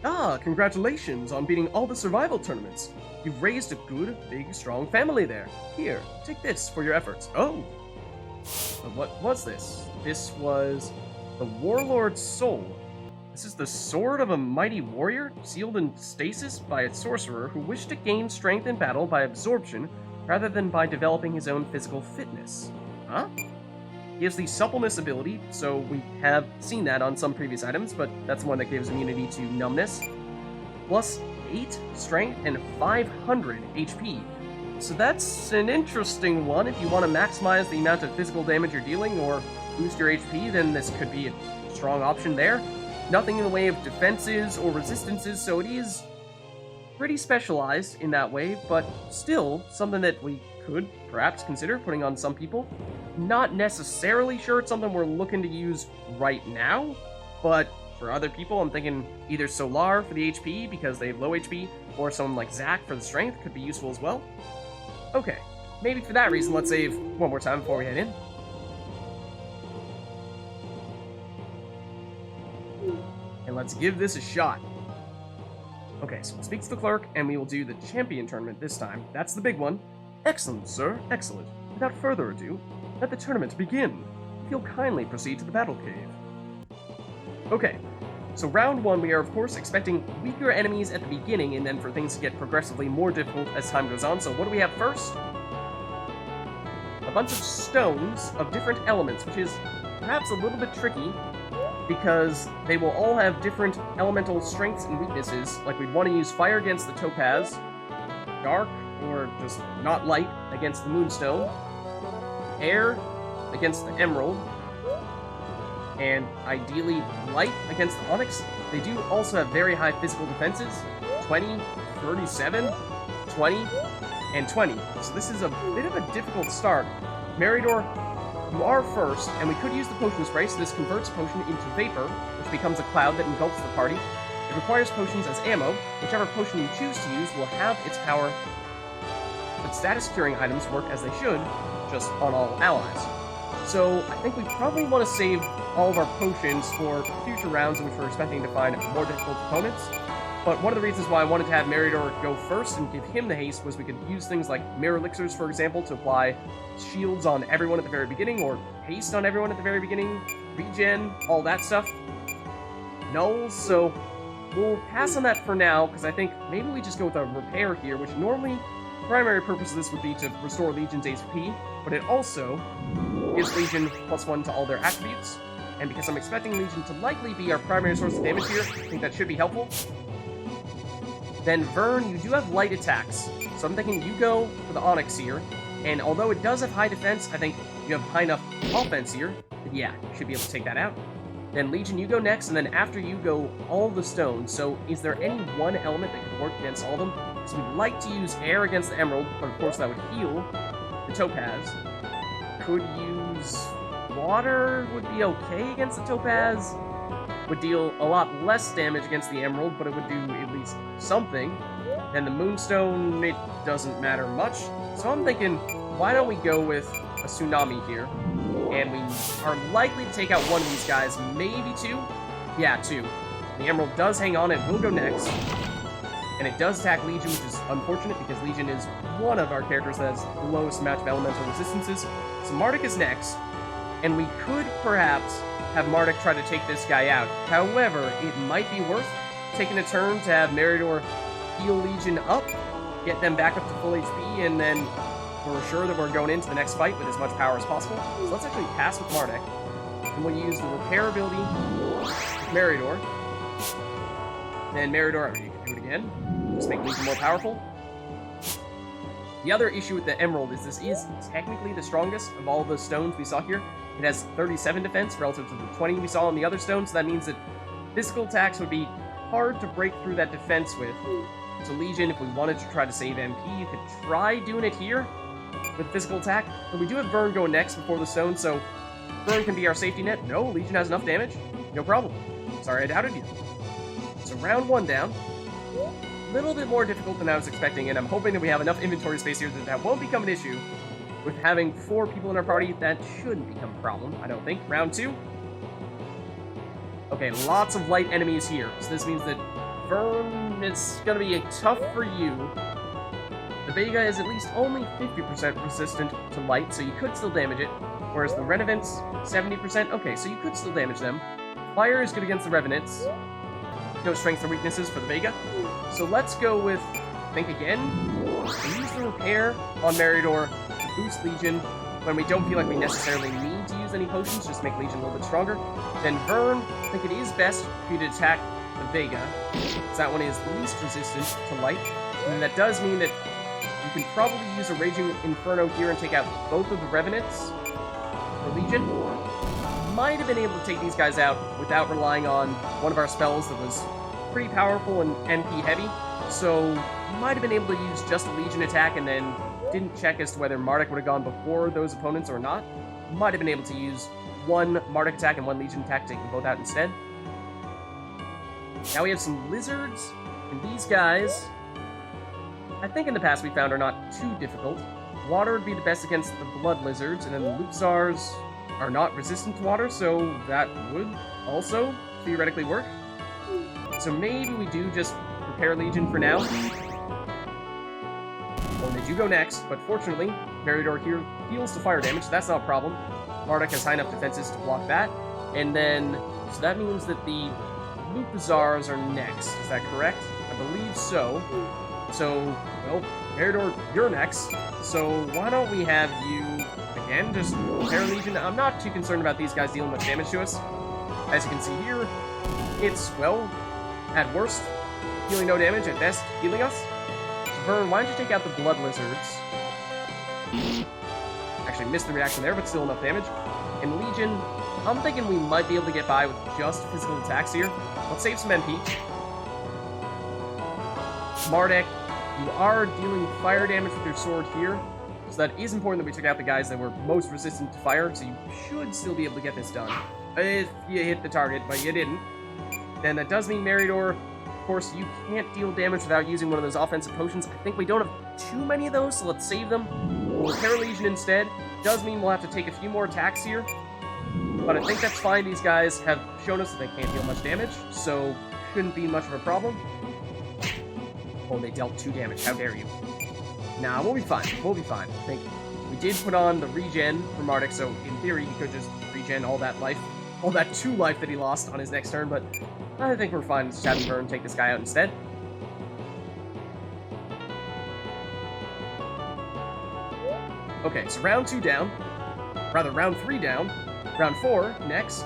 Ah, congratulations on beating all the survival tournaments. You've raised a good, big, strong family there. Here, take this for your efforts. Oh! But what was this? This was the Warlord's Soul. This is the sword of a mighty warrior, sealed in stasis by its sorcerer, who wished to gain strength in battle by absorption, rather than by developing his own physical fitness. Huh? He has the suppleness ability, so we have seen that on some previous items, but that's the one that gives immunity to numbness. Plus 8 strength and 500 HP. So that's an interesting one. If you want to maximize the amount of physical damage you're dealing or boost your HP, then this could be a strong option there. Nothing in the way of defenses or resistances, so it is pretty specialized in that way, but still something that we could perhaps consider putting on some people. Not necessarily sure it's something we're looking to use right now, but for other people, I'm thinking either Solar for the HP because they have low HP, or someone like Zac for the strength could be useful as well. Okay, maybe for that reason, let's save one more time before we head in. And let's give this a shot. Okay, so we'll speak to the clerk, and we will do the champion tournament this time. That's the big one. Excellent, sir, excellent. Without further ado, let the tournament begin. If you'll kindly proceed to the battle cave. Okay, so round one, we are of course expecting weaker enemies at the beginning, and then for things to get progressively more difficult as time goes on. So what do we have first? A bunch of stones of different elements, which is perhaps a little bit tricky, because they will all have different elemental strengths and weaknesses. Like, we'd want to use fire against the topaz, dark, or just not light, against the moonstone, air against the emerald, and ideally light against the onyx. They do also have very high physical defenses, 20, 37, 20, and 20. So this is a bit of a difficult start. Meridor, you are first, and we could use the potion spray, so this converts a potion into vapor, which becomes a cloud that engulfs the party. It requires potions as ammo. Whichever potion you choose to use will have its power, but status curing items work as they should, just on all allies. So I think we probably want to save all of our potions for future rounds in which we're expecting to find more difficult opponents. But one of the reasons why I wanted to have Meridor go first and give him the haste was we could use things like mirror elixirs, for example, to apply shields on everyone at the very beginning, or haste on everyone at the very beginning, regen, all that stuff. Nulls, so we'll pass on that for now, because I think maybe we just go with a repair here, which normally the primary purpose of this would be to restore Legion's HP, but it also gives Legion +1 to all their attributes, and because I'm expecting Legion to likely be our primary source of damage here, I think that should be helpful. Then Vern, you do have light attacks, so I'm thinking you go for the Onyx here, and although it does have high defense, I think you have high enough offense here, that yeah, you should be able to take that out. Then Legion, you go next, and then after you go all the stones, so is there any one element that could work against all of them? Because we'd like to use air against the emerald, but of course that would heal the topaz. Could use water, would be okay against the topaz. Would deal a lot less damage against the emerald, but it would do at least something. Then the moonstone, it doesn't matter much. So I'm thinking, why don't we go with a tsunami here? And we are likely to take out one of these guys, maybe two? Yeah, two. The emerald does hang on, it will go next. And it does attack Legion, which is unfortunate because Legion is one of our characters that has the lowest amount of elemental resistances. So Mardek is next, and we could perhaps have Mardek try to take this guy out. However, it might be worth taking a turn to have Meridor heal Legion up, get them back up to full HP, and then we're sure that we're going into the next fight with as much power as possible. So let's actually pass with Mardek, and we'll use the repair ability with Meridor. Then Meridor, you can do it again, just make Legion more powerful. The other issue with the Emerald is this is technically the strongest of all the stones we saw here. It has 37 defense relative to the 20 we saw on the other stones, so that means that physical attacks would be hard to break through that defense with. So Legion, if we wanted to try to save MP, you could try doing it here with physical attack. But we do have Vern going next before the stone, so Vern can be our safety net. No, Legion has enough damage. No problem. Sorry I doubted you. So round one down. A little bit more difficult than I was expecting, and I'm hoping that we have enough inventory space here that that won't become an issue. With having 4 people in our party, that shouldn't become a problem, I don't think. Round 2. Okay, lots of light enemies here, so this means that Vern is going to be tough for you. The Vega is at least only 50% resistant to light, so you could still damage it, whereas the Revenants, 70%. Okay, so you could still damage them. Fire is good against the Revenants. No strengths or weaknesses for the Vega. So let's go with Think Again. Use the repair on Meridor to boost Legion when we don't feel like we necessarily need to use any potions, just make Legion a little bit stronger. Then Vern, I think it is best for you to attack the Vega, because that one is least resistant to light. And that does mean that you can probably use a Raging Inferno here and take out both of the Revenants for Legion. Might have been able to take these guys out without relying on one of our spells that was pretty powerful and MP heavy, so might have been able to use just a Legion attack and then didn't check as to whether Mardek would have gone before those opponents or not. might have been able to use one Mardek attack and one Legion attack, taking both out instead. Now we have some lizards, and these guys, I think in the past we found, are not too difficult. Water would be the best against the blood lizards, and then the Luxars are not resistant to water, so that would also theoretically work. So maybe we do just prepare Legion for now. Well, they do go next, but fortunately, Meridor here heals to fire damage, so that's not a problem. Mardek has high enough defenses to block that. And then, so that means that the Lupazars are next, is that correct? I believe so. So, well, Meridor, you're next. So why don't we have you, again, just prepare Legion. I'm not too concerned about these guys dealing much damage to us. As you can see here, it's, well, at worst, healing no damage, at best, healing us. Vern, why don't you take out the blood lizards? Actually missed the reaction there, but still enough damage. And Legion, I'm thinking we might be able to get by with just physical attacks here. Let's save some MP. Mardek, you are dealing fire damage with your sword here, so that is important that we took out the guys that were most resistant to fire, so you should still be able to get this done. If you hit the target, but you didn't. Then that does mean Meridor, of course, you can't deal damage without using one of those offensive potions. I think we don't have too many of those, so let's save them. We'll repair Legion instead. Does mean we'll have to take a few more attacks here, but I think that's fine. These guys have shown us that they can't deal much damage, so shouldn't be much of a problem. Oh, they dealt 2 damage. How dare you? Nah, we'll be fine. We'll be fine. I think we did put on the regen for Mardek, so in theory, he could just regen all that life, all that 2 life that he lost on his next turn, but I think we're fine. Just having Vern take this guy out instead. Okay, so round 2 down. Rather, round 3 down. Round 4 next.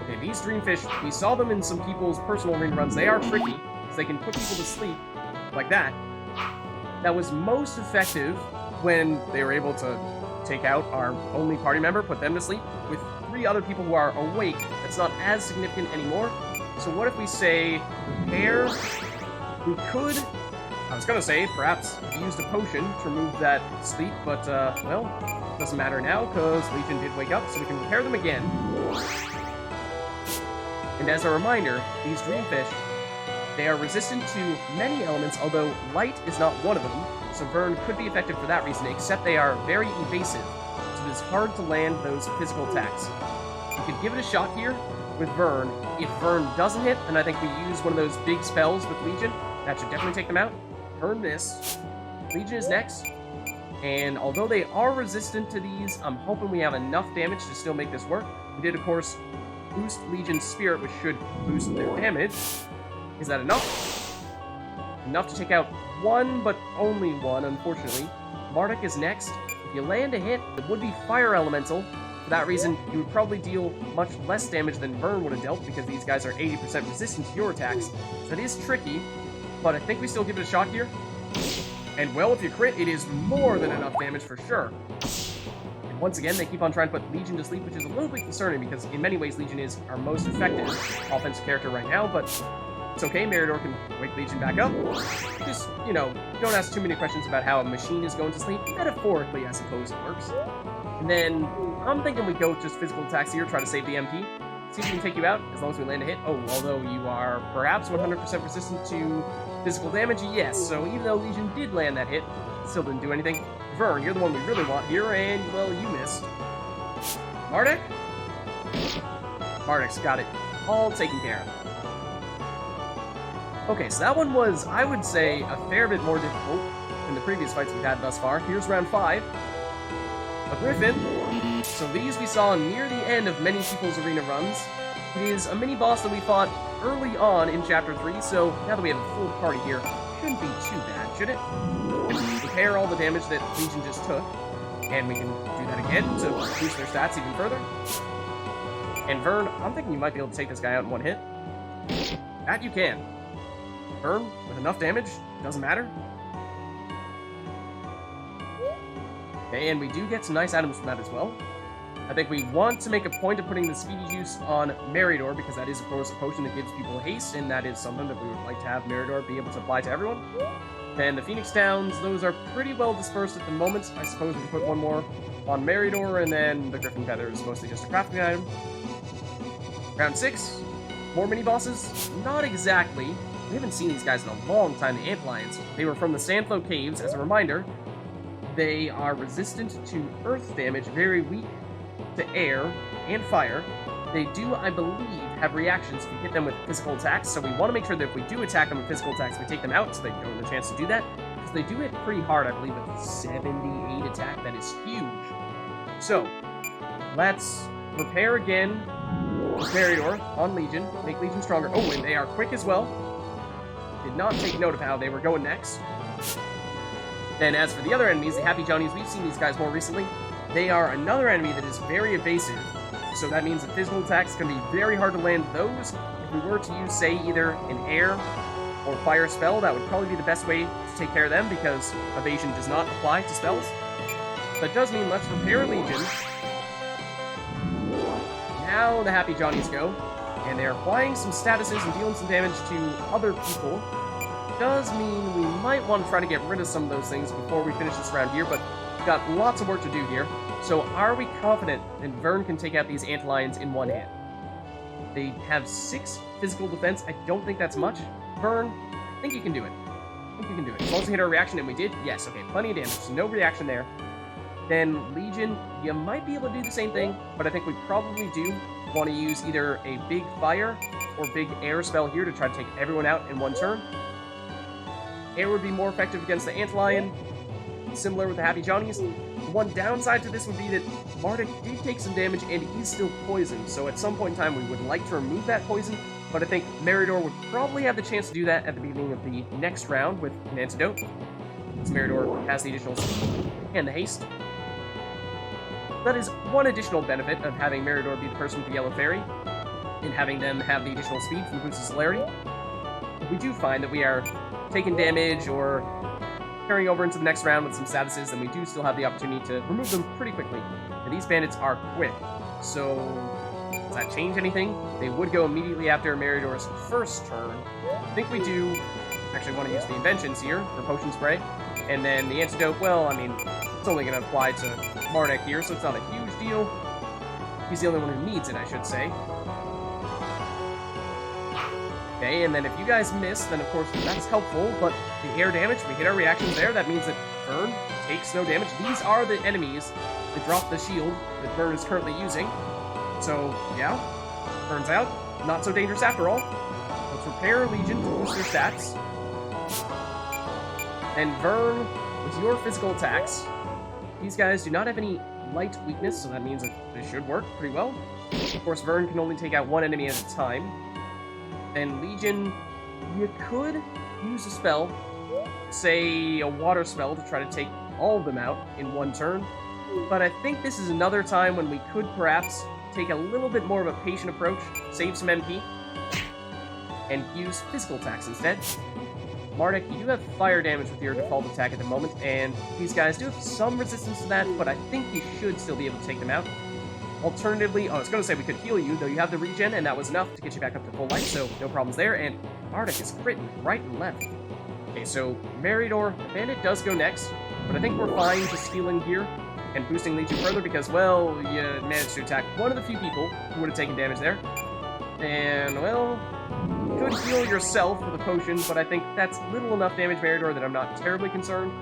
Okay, these Dreamfish, we saw them in some people's personal arena runs. They are tricky, because they can put people to sleep like that. That was most effective when they were able to take out our only party member, put them to sleep. With 3 other people who are awake, that's not as significant anymore. So what if we say repair? We could, I was gonna say, perhaps used a potion to remove that sleep, but, well, doesn't matter now, because Legion did wake up, so we can repair them again. And as a reminder, these Dreamfish, they are resistant to many elements, although light is not one of them, so Vern could be effective for that reason, except they are very evasive, so it is hard to land those physical attacks. We could give it a shot here with Vern. If Vern doesn't hit, then I think we use one of those big spells with Legion. That should definitely take them out. Turn this. Legion is next. And although they are resistant to these, I'm hoping we have enough damage to still make this work. We did, of course, boost Legion's Spirit, which should boost their damage. Is that enough? Enough to take out 1, but only 1, unfortunately. Mardek is next. If you land a hit, it would be Fire Elemental. For that reason, you would probably deal much less damage than Vern would have dealt, because these guys are 80% resistant to your attacks. So that is tricky, but I think we still give it a shot here. And well, if you crit, it is more than enough damage for sure. And once again, they keep on trying to put Legion to sleep, which is a little bit concerning, because in many ways, Legion is our most effective offensive character right now, but it's okay, Meridor can wake Legion back up. Just, you know, don't ask too many questions about how a machine is going to sleep. Metaphorically, I suppose it works. And then, I'm thinking we go with just physical attacks here, try to save the MP. See if we can take you out, as long as we land a hit. Oh, although you are perhaps 100% resistant to physical damage, yes. So even though Legion did land that hit, still didn't do anything. Vern, you're the one we really want here, and, well, you missed. Mardek? Mardek's got it all taken care of. Okay, so that one was, I would say, a fair bit more difficult than the previous fights we've had thus far. Here's round 5. A Griffin. So these we saw near the end of many people's arena runs. It is a mini-boss that we fought early on in Chapter 3, so now that we have a full party here, shouldn't be too bad, should it? And we can repair all the damage that Legion just took, and we can do that again to boost their stats even further. And Vern, I'm thinking you might be able to take this guy out in 1 hit. That you can. Vern, with enough damage, doesn't matter. Okay, and we do get some nice items from that as well. I think we want to make a point of putting the Speedy Juice on Meridor, because that is, of course, a potion that gives people haste, and that is something that we would like to have Meridor be able to apply to everyone. And the Phoenix Towns, those are pretty well dispersed at the moment. I suppose we can put one more on Meridor, and then the Griffin Feather is mostly just a crafting item. Round 6, more mini-bosses? Not exactly. We haven't seen these guys in a long time, the Ant Lions. They were from the Sandflow Caves. As a reminder, they are resistant to earth damage, very weak to air and fire. They do, I believe, have reactions if you hit them with physical attacks, so we want to make sure that if we do attack them with physical attacks, we take them out so they don't have a chance to do that. Because they do hit pretty hard, I believe, with 78 attack. That is huge. So, let's repair again with Meridor on Legion, make Legion stronger. Oh, and they are quick as well. Did not take note of how they were going next. Then as for the other enemies, the Happy Johnnies, we've seen these guys more recently. They are another enemy that is very evasive, so that means that physical attacks can be very hard to land those. If we were to use, say, either an air or fire spell, that would probably be the best way to take care of them, because evasion does not apply to spells. That does mean let's repair Legion. Now the Happy Johnnies go, and they're applying some statuses and dealing some damage to other people. Does mean we might want to try to get rid of some of those things before we finish this round here, but we've got lots of work to do here. So are we confident that Vern can take out these Ant Lions in one hand? They have 6 physical defense. I don't think that's much. Vern, I think you can do it. I think you can do it. As long as we hit our reaction, and we did, yes, okay, plenty of damage. So no reaction there. Then Legion, you might be able to do the same thing, but I think we probably do want to use either a big fire or big air spell here to try to take everyone out in one turn. Air would be more effective against the Ant Lion, similar with the Happy Johnnies. The one downside to this would be that Mardek did take some damage and he's still poisoned, so at some point in time we would like to remove that poison, but I think Meridor would probably have the chance to do that at the beginning of the next round with an antidote, since Meridor has the additional speed and the haste. That is one additional benefit of having Meridor be the person with the Yellow Fairy, and having them have the additional speed from boosted celerity. If we do find that we are taking damage or carrying over into the next round with some statuses, then we do still have the opportunity to remove them pretty quickly. And these bandits are quick, so does that change anything? They would go immediately after Meridor's first turn. I think we do actually want to use the inventions here for potion spray, and then the antidote, well, I mean, it's only going to apply to Mardek here, so it's not a huge deal. He's the only one who needs it, I should say. Okay, and then if you guys miss, then of course that's helpful, but the air damage, we hit our reactions there, that means that Vern takes no damage. These are the enemies that drop the shield that Vern is currently using. So, yeah, Vern's out. Not so dangerous after all. Let's repair Legion to boost their stats. And Vern, with your physical attacks, these guys do not have any light weakness, so that means that this should work pretty well. Of course, Vern can only take out one enemy at a time. And Legion, you could use a spell, say a water spell, to try to take all of them out in one turn. But I think this is another time when we could perhaps take a little bit more of a patient approach, save some MP, and use physical attacks instead. Mardek, you do have fire damage with your default attack at the moment, and these guys do have some resistance to that, but I think you should still be able to take them out. Alternatively, I was going to say we could heal you, though you have the regen, and that was enough to get you back up to full life, so no problems there, and Mardek is critting right and left. Okay, so Meridor, the bandit does go next, but I think we're fine just healing here and boosting Legion further because, well, you managed to attack one of the few people who would have taken damage there. And, well, you could heal yourself with a potion, but I think that's little enough damage, Meridor, that I'm not terribly concerned.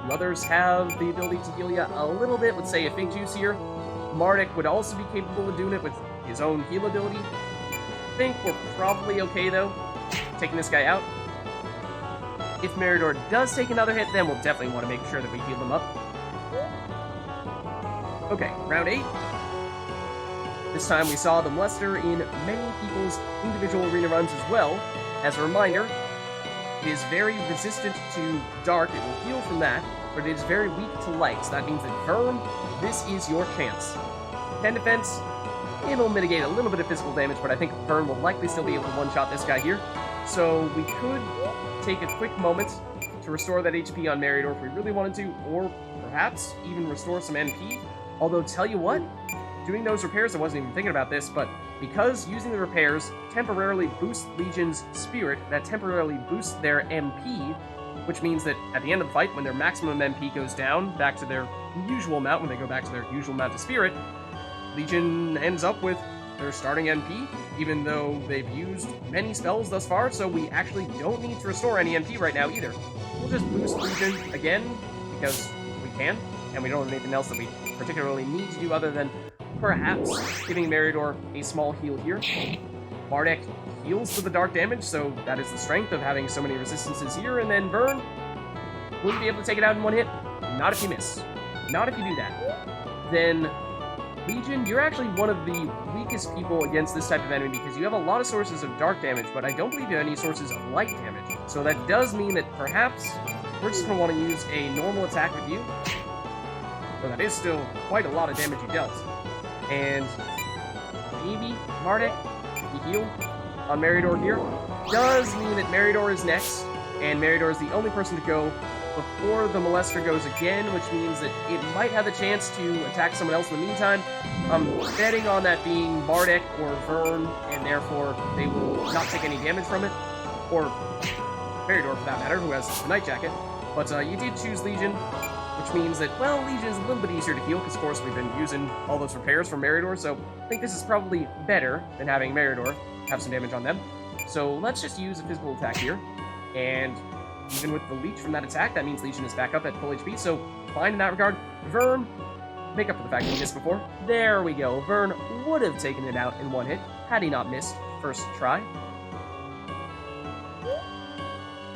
Others have the ability to heal you a little bit with, say, a Fig Juice here. Mardek would also be capable of doing it with his own heal ability. I think we're probably okay, though, taking this guy out. If Meridor does take another hit, then we'll definitely want to make sure that we heal him up. Okay, round 8. This time we saw the Molester in many people's individual arena runs as well. As a reminder, it is very resistant to dark, it will heal from that, but it is very weak to light, so that means that Vern, this is your chance. 10 defense, it'll mitigate a little bit of physical damage, but I think Vern will likely still be able to one-shot this guy here. So we could take a quick moment to restore that HP on Meridor if we really wanted to, or perhaps even restore some MP. Although, tell you what, doing those repairs, I wasn't even thinking about this, but because using the repairs temporarily boosts Legion's spirit, that temporarily boosts their MP, which means that at the end of the fight, when their maximum MP goes down back to their usual amount when they go back to their usual amount of spirit, Legion ends up with their starting MP, even though they've used many spells thus far, so we actually don't need to restore any MP right now either. We'll just boost Legion again, because we can, and we don't have anything else that we particularly need to do other than perhaps giving Meridor a small heal here. Mardek heals to the dark damage, so that is the strength of having so many resistances here, and then Vern, will you be able to take it out in one hit? Not if you miss. Not if you do that. Then Legion, you're actually one of the weakest people against this type of enemy because you have a lot of sources of dark damage, but I don't believe you have any sources of light damage. So that does mean that perhaps we're just going to want to use a normal attack with you. But that is still quite a lot of damage you dealt. And maybe Mardek, you heal on Meridor here. Does mean that Meridor is next, and Meridor is the only person to go before the Molester goes again, which means that it might have a chance to attack someone else in the meantime. I'm betting on that being Mardek or Vern, and therefore they will not take any damage from it. Or Meridor, for that matter, who has the Night Jacket. But you did choose Legion, which means that, well, Legion is a little bit easier to heal, because of course we've been using all those repairs from Meridor, so I think this is probably better than having Meridor have some damage on them. So let's just use a physical attack here, and even with the leech from that attack, that means Legion is back up at full HP, so fine in that regard. Vern, make up for the fact that he missed before. There we go. Vern would have taken it out in one hit, had he not missed first try.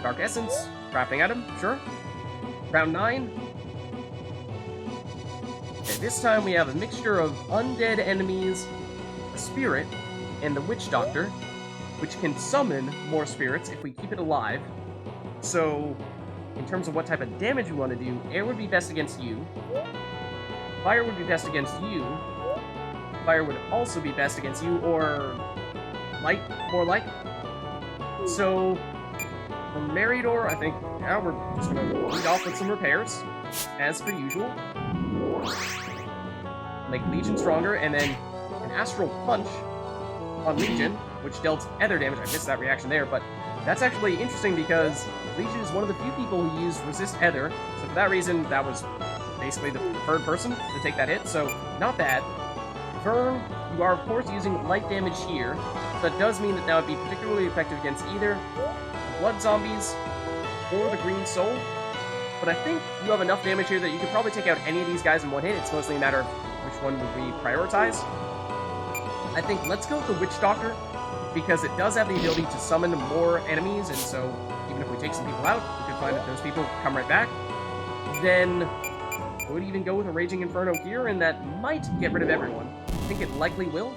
Dark Essence, crafting at him, sure. Round 9. Okay, this time we have a mixture of undead enemies, a spirit, and the Witch Doctor, which can summon more spirits if we keep it alive. So, in terms of what type of damage we want to do, air would be best against you. Fire would be best against you. Fire would also be best against you, or light, more like. So, for Meridor, I think now we're just going to lead off with some repairs, as per usual. Make Legion stronger, and then an Astral Punch on Legion, which dealt ether damage. I missed that reaction there, but that's actually interesting because Legion is one of the few people who use Resist Ether, so for that reason, that was basically the preferred person to take that hit, so not bad. Vern, you are of course using light damage here, so that does mean that that would be particularly effective against either the Blood Zombies or the Green Soul, but I think you have enough damage here that you could probably take out any of these guys in one hit. It's mostly a matter of which one would we prioritize. I think let's go with the Witch Doctor, because it does have the ability to summon more enemies, and so even if we take some people out, we could find that those people come right back. Then could even go with a Raging Inferno here, and that might get rid of everyone. I think it likely will.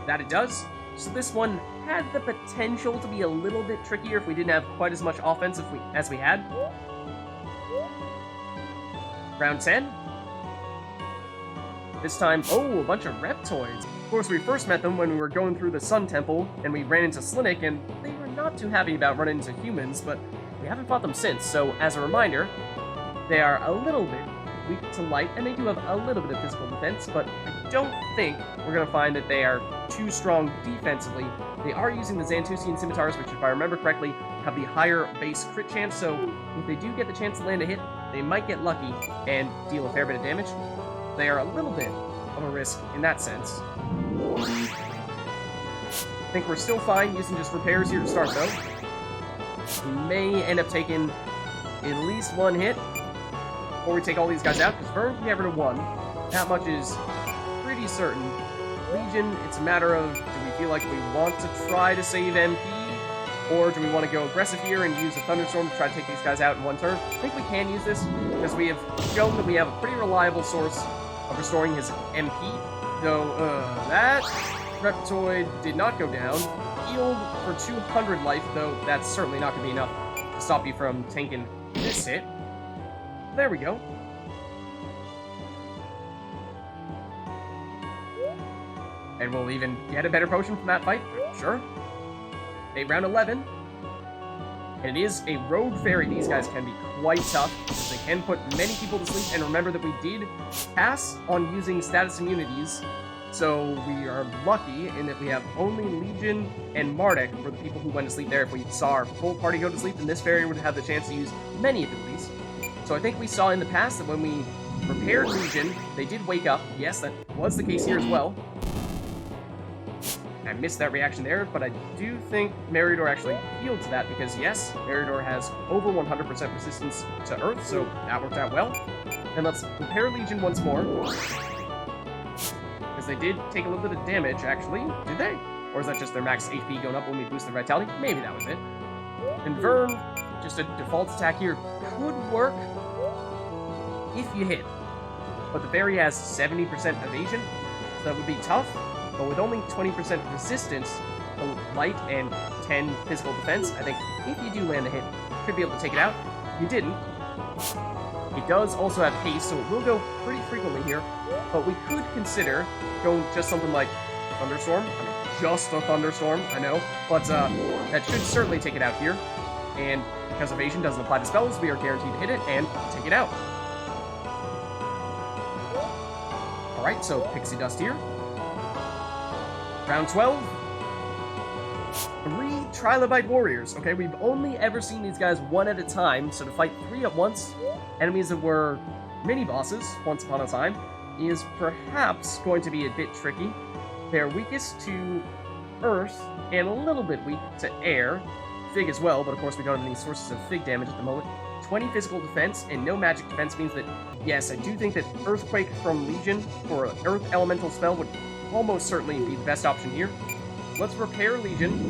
That it does. So this one had the potential to be a little bit trickier if we didn't have quite as much offense as we had. Round 10. This time, oh, a bunch of Reptoids. Of course, we first met them when we were going through the Sun Temple, and we ran into Slinick, and they were not too happy about running into humans, but we haven't fought them since, so as a reminder, they are a little bit weak to light, and they do have a little bit of physical defense, but I don't think we're going to find that they are too strong defensively. They are using the Xanthusian Scimitars, which, if I remember correctly, have the higher base crit chance, so if they do get the chance to land a hit, they might get lucky and deal a fair bit of damage. They are a little bit of a risk in that sense. I think we're still fine using just repairs here to start, though. We may end up taking at least one hit before we take all these guys out, because Vern can get rid of one. That much is pretty certain. Legion, it's a matter of, do we feel like we want to try to save MP, or do we want to go aggressive here and use a Thunderstorm to try to take these guys out in one turn? I think we can use this, because we have shown that we have a pretty reliable source of restoring his MP, though that Reptoid did not go down. Healed for 200 life, though that's certainly not going to be enough to stop you from tanking this hit. There we go. And we'll even get a better potion from that fight, sure. Okay, round 11. And it is a rogue fairy. These guys can be quite tough, because they can put many people to sleep. And remember that we did pass on using status immunities So we are lucky in that we have only Legion and Mardek for the people who went to sleep there. If we saw our full party go to sleep, then this fairy would have the chance to use many abilities. So I think we saw in the past that when we repaired Legion, they did wake up. Yes, that was the case here as well. I missed that reaction there, but I do think Mardek actually healed to that because, yes, Mardek has over 100% resistance to Earth, so that worked out well. And let's repair Legion once more. Because they did take a little bit of damage, actually. Did they? Or is that just their max HP going up when we boost their vitality? Maybe that was it. And Vern, just a default attack here, could work if you hit. But the fairy has 70% evasion, so that would be tough. But with only 20% resistance to light and 10 physical defense, I think if you do land a hit, you should be able to take it out. You didn't. It does also have haste, so it will go pretty frequently here. But we could consider going just something like Thunderstorm. I mean, just a Thunderstorm, I know. But that should certainly take it out here. And because evasion doesn't apply to spells, we are guaranteed to hit it and take it out. Alright, so Pixie Dust here. Round 12. 3 Trilobite Warriors. Okay, we've only ever seen these guys one at a time, so to fight 3 at once, enemies that were mini-bosses once upon a time, is perhaps going to be a bit tricky. They're weakest to Earth and a little bit weak to Air. Fig as well, but of course we don't have any sources of Fig damage at the moment. 20 physical defense and no magic defense means that, yes, I do think that Earthquake from Legion for an Earth Elemental spell would almost certainly be the best option here. Let's repair Legion.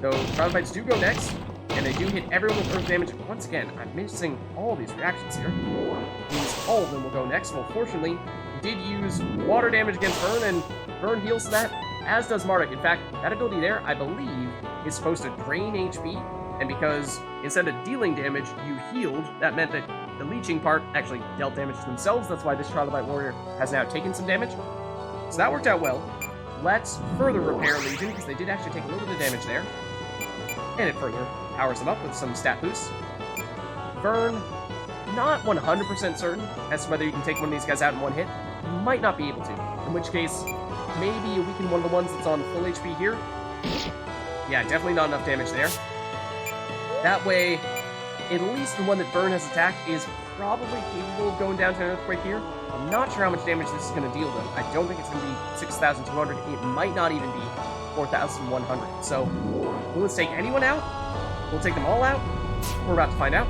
So Trilobites do go next, and they do hit everyone with Earth damage. Once again, I'm missing all these reactions here. Means all of them will go next. Well, fortunately, we did use water damage against Vern, and Vern heals to that, as does Mardek. In fact, that ability there, I believe, is supposed to drain HP, and because instead of dealing damage, you healed, that meant that the leeching part actually dealt damage to themselves. That's why this Trilobite Warrior has now taken some damage. So that worked out well. Let's further repair Legion, because they did actually take a little bit of damage there. And it further powers them up with some stat boosts. Vern, not 100% certain as to whether you can take one of these guys out in one hit. You might not be able to. In which case, maybe you weaken one of the ones that's on full HP here. Yeah, definitely not enough damage there. That way, at least the one that Vern has attacked is probably capable of going down to an Earthquake here. I'm not sure how much damage this is going to deal them. I don't think it's going to be 6,200. It might not even be 4,100. So, will this take anyone out? We'll take them all out? We're about to find out.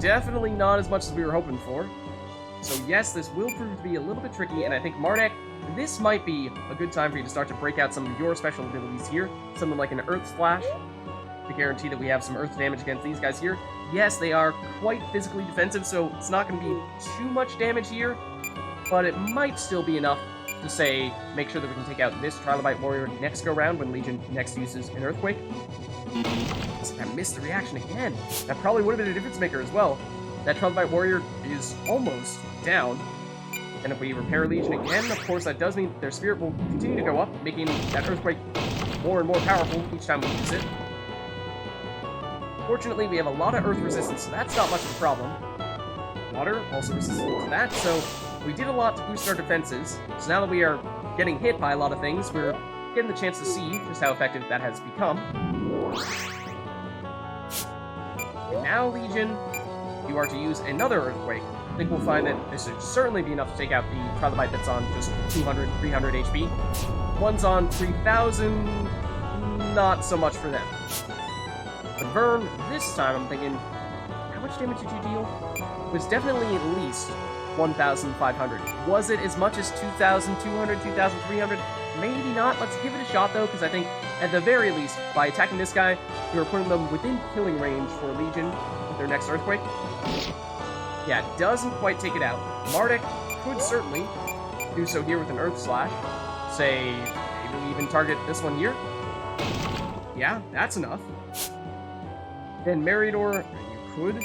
Definitely not as much as we were hoping for. So yes, this will prove to be a little bit tricky, and I think Mardek, this might be a good time for you to start to break out some of your special abilities here. Something like an Earth Splash, to guarantee that we have some Earth damage against these guys here. Yes, they are quite physically defensive, so it's not going to be too much damage here, but it might still be enough to say, make sure that we can take out this Trilobite Warrior next go-round when Legion next uses an Earthquake. I missed the reaction again. That probably would have been a difference maker as well. That Trilobite Warrior is almost down. And if we repair Legion again, of course, that does mean their spirit will continue to go up, making that Earthquake more and more powerful each time we use it. Fortunately, we have a lot of Earth resistance, so that's not much of a problem. Water also resistant to that, so we did a lot to boost our defenses. So now that we are getting hit by a lot of things, we're getting the chance to see just how effective that has become. And now, Legion, you are to use another Earthquake. I think we'll find that this should certainly be enough to take out the Trilobite that's on just 200, 300 HP. One's on 3,000, not so much for them. But Vern, this time I'm thinking, how much damage did you deal? It was definitely at least 1,500. Was it as much as 2,200, 2,300? Maybe not. Let's give it a shot, though, because I think, at the very least, by attacking this guy, we were putting them within killing range for Legion with their next Earthquake. Yeah, it doesn't quite take it out. Mardek could certainly do so here with an Earth Slash. Say, maybe we even target this one here. Yeah, that's enough. Then Mardek, you could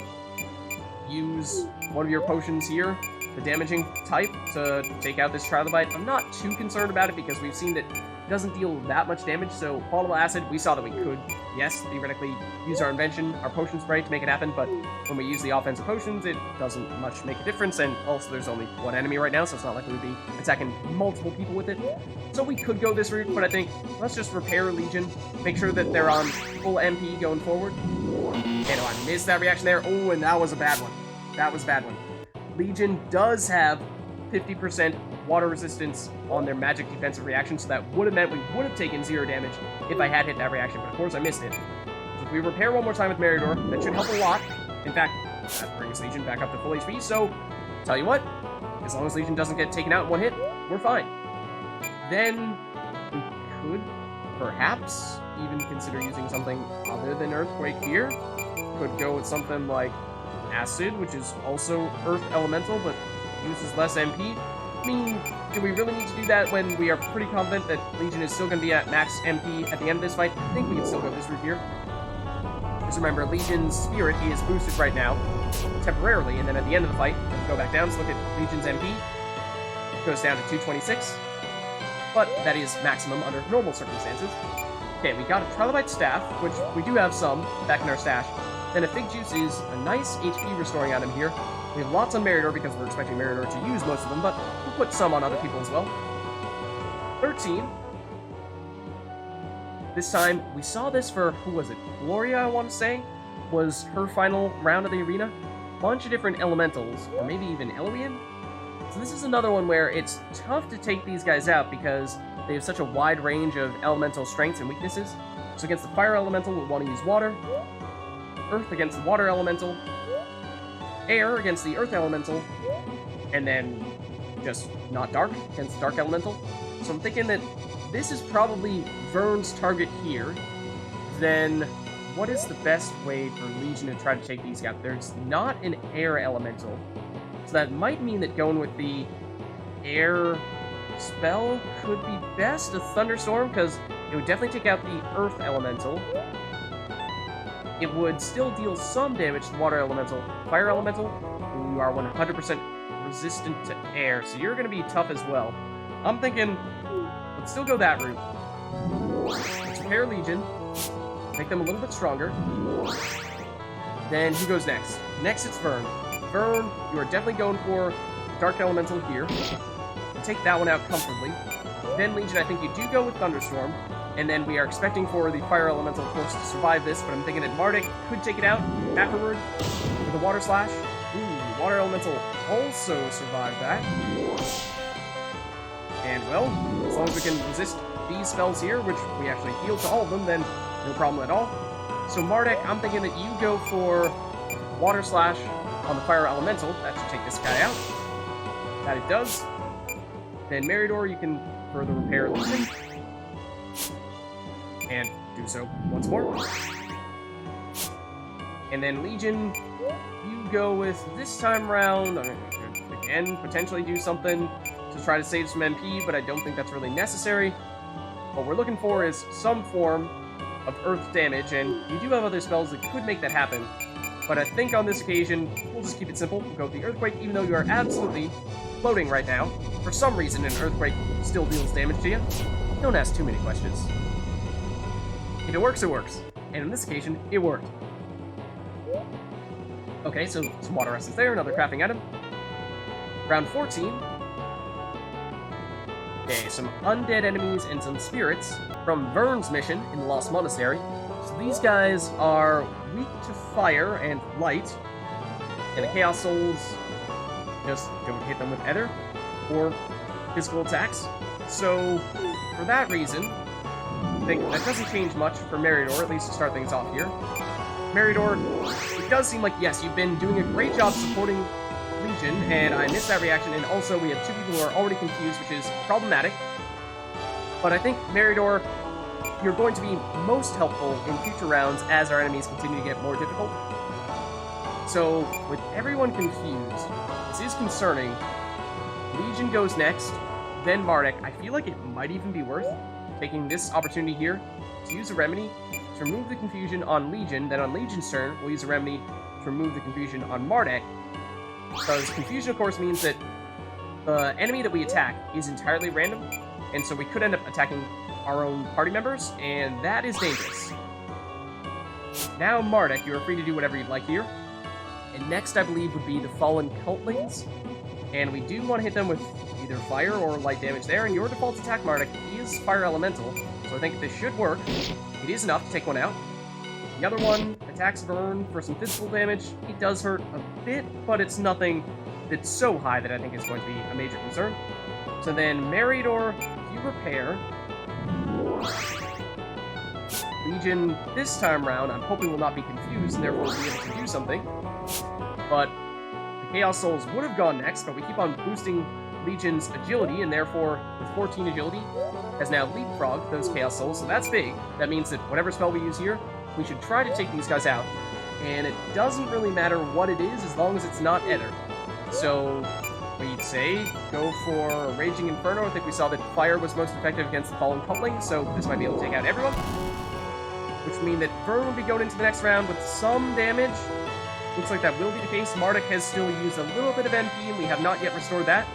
use one of your potions here, the damaging type, to take out this Trilobite. I'm not too concerned about it because we've seen that it doesn't deal that much damage, so Volatile Acid, we saw that we could yes, theoretically, use our invention, our potion spray to make it happen, but when we use the offensive potions, it doesn't much make a difference, and also there's only one enemy right now, so it's not like we would be attacking multiple people with it. So we could go this route, but I think let's just repair Legion, make sure that they're on full MP going forward. And oh, I missed that reaction there. Oh, and that was a bad one. That was a bad one. Legion does have 50% water resistance on their magic defensive reaction, so that would have meant we would have taken 0 damage if I had hit that reaction, but of course I missed it. So if we repair one more time with Meridor, that should help a lot. In fact, that brings Legion back up to full HP, so tell you what, as long as Legion doesn't get taken out in one hit, we're fine. Then we could perhaps even consider using something other than Earthquake here. Could go with something like Acid, which is also Earth Elemental, but uses less MP. I mean, do we really need to do that when we are pretty confident that Legion is still going to be at max MP at the end of this fight? I think we can still go this route here. Just remember, Legion's Spirit is boosted right now, temporarily, and then at the end of the fight, go back down, so look at Legion's MP. It goes down to 226, but that is maximum under normal circumstances. Okay, we got a Trilobite Staff, which we do have some back in our stash. Then a Fig Juice is a nice HP restoring item here. We have lots on Meridor because we're expecting Meridor to use most of them, but we'll put some on other people as well. 13. This time, we saw this for, who was it? Gloria, I want to say, was her final round of the arena. Bunch of different elementals, or maybe even Eloian. So this is another one where it's tough to take these guys out because they have such a wide range of elemental strengths and weaknesses. So against the fire elemental, we'll want to use water. Earth against the water elemental. Air against the earth elemental, and then just not dark against the dark elemental. So I'm thinking that this is probably Vern's target here. Then what is the best way for Legion to try to take these out? There's not an air elemental, so that might mean that going with the air spell could be best. A thunderstorm, because it would definitely take out the earth elemental. It would still deal some damage to the water elemental. Fire elemental, you are 100% resistant to air, so you're going to be tough as well. I'm thinking, let's still go that route. Let's repair Legion, make them a little bit stronger. Then who goes next? Next it's Vern. Vern, you are definitely going for Dark Elemental here. Take that one out comfortably. Then Legion, I think you do go with Thunderstorm. And then we are expecting for the Fire Elemental, of course, to survive this, but I'm thinking that Mardek could take it out afterward with a Water Slash. Ooh, Water Elemental also survived that. And, well, as long as we can resist these spells here, which we actually heal to all of them, then no problem at all. So Mardek, I'm thinking that you go for Water Slash on the Fire Elemental. That should take this guy out. That it does. Then Meridor, you can further repair Legion. And do so once more. And then Legion, you go with this time round. Again, potentially do something to try to save some MP, but I don't think that's really necessary. What we're looking for is some form of earth damage, and you do have other spells that could make that happen. But I think on this occasion, we'll just keep it simple. We'll go with the Earthquake, even though you are absolutely floating right now. For some reason, an Earthquake still deals damage to you. Don't ask too many questions. If it works, it works. And on this occasion, it worked. Okay, so some water essence there, another crafting item. Round 14. Okay, some undead enemies and some spirits from Vern's mission in the Lost Monastery. So these guys are weak to fire and light, and the Chaos Souls just don't hit them with Ether or physical attacks. So, for that reason, I think that doesn't change much for Meridor, at least to start things off here. Meridor, it does seem like, yes, you've been doing a great job supporting Legion, and I missed that reaction, and also we have two people who are already confused, which is problematic. But I think, Meridor, you're going to be most helpful in future rounds as our enemies continue to get more difficult. So, with everyone confused, this is concerning. Legion goes next, then Mardek. I feel like it might even be worth taking this opportunity here to use a remedy to remove the confusion on Legion. Then on Legion's turn, we'll use a remedy to remove the confusion on Mardek. Because confusion, of course, means that the enemy that we attack is entirely random, and so we could end up attacking our own party members, and that is dangerous. Now, Mardek, you are free to do whatever you'd like here. And next, I believe, would be the Fallen Cultlings. And we do want to hit them with either fire or light damage there. And your default attack, Mardek, is Fire Elemental. So I think this should work. It is enough to take one out. The other one attacks Vern for some physical damage. It does hurt a bit, but it's nothing that's so high that I think it's going to be a major concern. So then, Meridor, you repair. Legion, this time round, I'm hoping will not be confused and therefore will be able to do something. But the Chaos Souls would have gone next, but we keep on boosting Legion's agility, and therefore, with 14 agility, has now leapfrogged those Chaos Souls, so that's big. That means that whatever spell we use here, we should try to take these guys out. And it doesn't really matter what it is, as long as it's not Ether. So, we'd say, go for Raging Inferno. I think we saw that fire was most effective against the Fallen Cultling, so this might be able to take out everyone. Which would mean that Vern will be going into the next round with some damage. Looks like that will be the case. Mardek has still used a little bit of MP, and we have not yet restored that.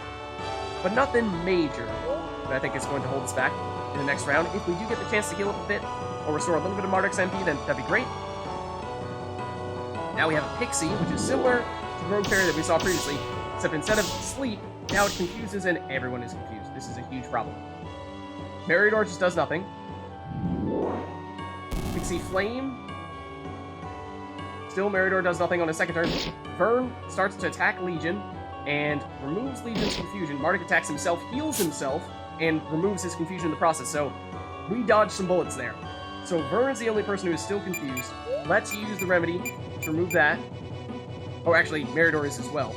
But nothing major that I think is going to hold us back in the next round. If we do get the chance to heal up a bit, or restore a little bit of Mardek's MP, then that'd be great. Now we have a Pixie, which is similar to the Rogue Fairy that we saw previously, except instead of sleep, now it confuses and everyone is confused. This is a huge problem. Meridor just does nothing. Pixie Flame. Still, Meridor does nothing on his second turn. Vern starts to attack Legion and removes Legion's confusion. Mardek attacks himself, heals himself, and removes his confusion in the process. So we dodged some bullets there. So Vern's the only person who is still confused. Let's use the remedy to remove that. Oh, actually, Meridor is as well.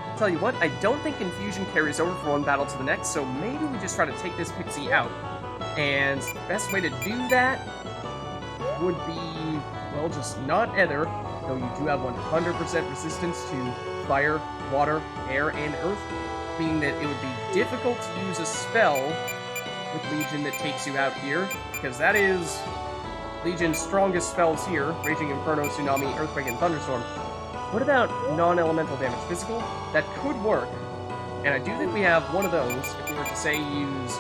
I'll tell you what, I don't think confusion carries over from one battle to the next, so maybe we just try to take this Pixie out. And the best way to do that would be, well, just not Ether, though you do have 100% resistance to fire, water, air, and earth, meaning that it would be difficult to use a spell with Legion that takes you out here, because that is Legion's strongest spells here, Raging Inferno, Tsunami, Earthquake, and Thunderstorm. What about non-elemental damage? Physical? That could work, and I do think we have one of those, if we were to, say, use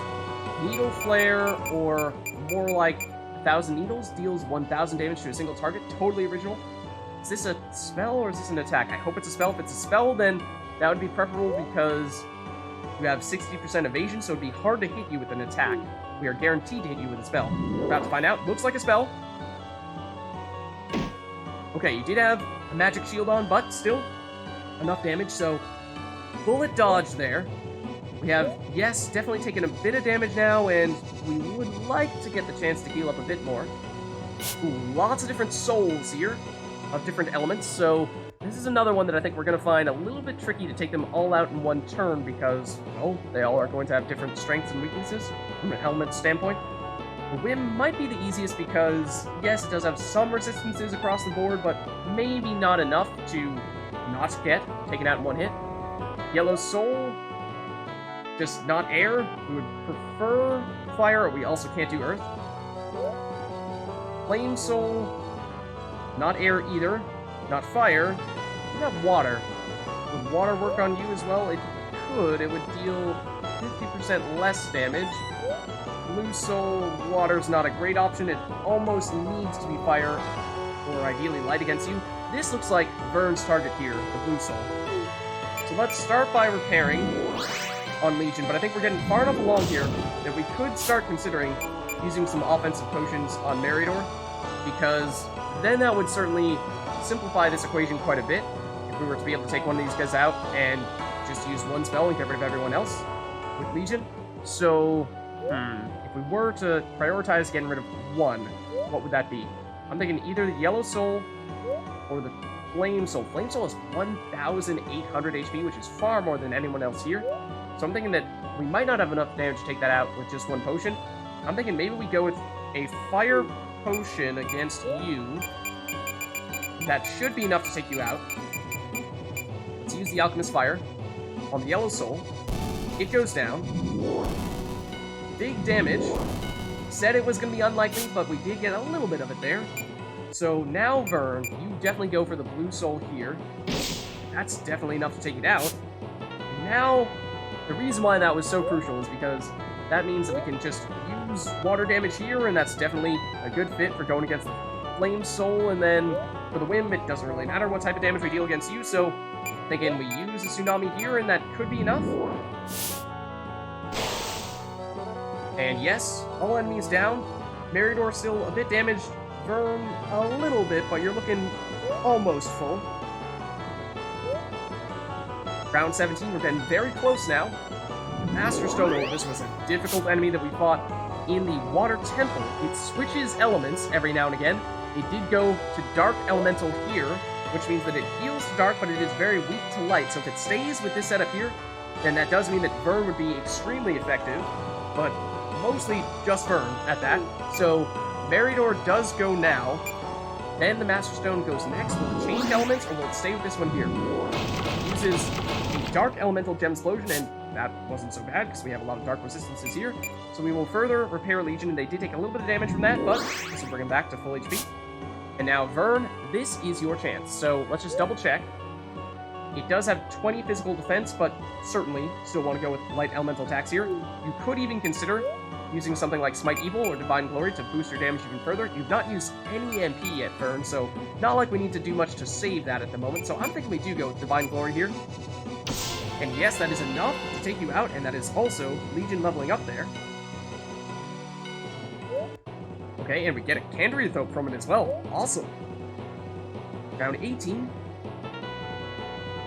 Needle Flare, or more like 1,000 Needles, deals 1,000 damage to a single target, totally original. Is this a spell, or is this an attack? I hope it's a spell. If it's a spell, then that would be preferable, because you have 60% evasion, so it'd be hard to hit you with an attack. We are guaranteed to hit you with a spell. We're about to find out. Looks like a spell. Okay, you did have a magic shield on, but still enough damage, so bullet dodge there. We have, yes, definitely taken a bit of damage now, and we would like to get the chance to heal up a bit more. Ooh, lots of different souls here of different elements, so this is another one that I think we're going to find a little bit tricky to take them all out in one turn because, well, they all are going to have different strengths and weaknesses from an element standpoint. The Whim might be the easiest because, yes, it does have some resistances across the board, but maybe not enough to not get taken out in one hit. Yellow Soul, just not air. We would prefer fire, or we also can't do earth. Flame Soul, not air either, not fire. We have water. Would water work on you as well? It could. It would deal 50% less damage. Blue Soul, water's not a great option. It almost needs to be fire, or ideally light against you. This looks like Vern's target here, the Blue Soul. So let's start by repairing on Legion, but I think we're getting far enough along here that we could start considering using some offensive potions on Meridor, because then that would certainly simplify this equation quite a bit if we were to be able to take one of these guys out and just use one spell and get rid of everyone else with Legion. So, if we were to prioritize getting rid of one, what would that be? I'm thinking either the Yellow Soul or the Flame Soul. Flame Soul is 1,800 HP, which is far more than anyone else here. So I'm thinking that we might not have enough damage to take that out with just one potion. I'm thinking maybe we go with a Fire Potion against you. That should be enough to take you out. Let's use the Alchemist Fire on the Yellow Soul. It goes down. Big damage. Said it was going to be unlikely, but we did get a little bit of it there. So now, Vern, you definitely go for the Blue Soul here. That's definitely enough to take it out. Now, the reason why that was so crucial is because that means that we can just use water damage here, and that's definitely a good fit for going against Flame Soul, and then for the Whim, it doesn't really matter what type of damage we deal against you, so thinking we use a Tsunami here, and that could be enough. And yes, all enemies down. Meridor still a bit damaged. Vern a little bit, but you're looking almost full. Round 17, we're getting very close now. Master Stone, this was a difficult enemy that we fought in the Water Temple. It switches elements every now and again. It did go to Dark Elemental here, which means that it heals to Dark, but it is very weak to Light. So if it stays with this setup here, then that does mean that Vern would be extremely effective, but mostly just Vern at that. So Meridor does go now. Then the Master Stone goes next. Will it change elements, or will it stay with this one here? It uses the Dark Elemental Gemsplosion, and that wasn't so bad, because we have a lot of Dark Resistances here. So we will further repair Legion, and they did take a little bit of damage from that, but this will bring him back to full HP. And now, Vern, this is your chance. So let's just double check. It does have 20 physical defense, but certainly still want to go with light elemental attacks here. You could even consider using something like Smite Evil or Divine Glory to boost your damage even further. You've not used any MP yet, Vern, so not like we need to do much to save that at the moment. So I'm thinking we do go with Divine Glory here. And yes, that is enough to take you out, and that is also Legion leveling up there. Okay, and we get a Candriathrope from it as well. Awesome. Round 18.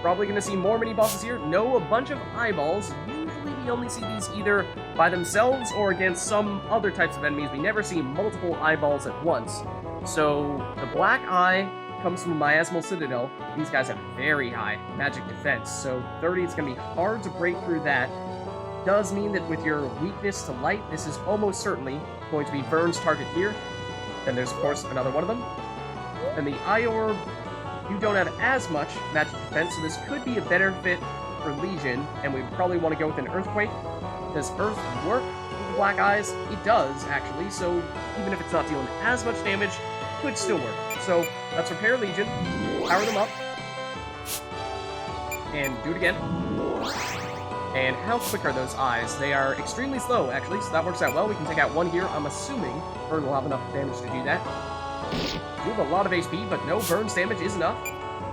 Probably going to see more mini-bosses here. No, a bunch of eyeballs. Usually we only see these either by themselves or against some other types of enemies. We never see multiple eyeballs at once. So, the Black Eye comes from Miasmal Citadel. These guys have very high magic defense, so 30, it's going to be hard to break through that. Does mean that with your weakness to light, this is almost certainly going to be Vern's target here. Then there's, of course, another one of them. And the Eye Orb, you don't have as much magic defense, so this could be a better fit for Legion, and we probably want to go with an Earthquake. Does Earth work with the Black Eyes? It does, actually, so even if it's not dealing as much damage, it could still work. So, let's repair Legion, power them up, and do it again. And how quick are those eyes? They are extremely slow, actually, so that works out well. We can take out one here. I'm assuming Vern will have enough damage to do that. We have a lot of HP, but no, Vern's damage is enough.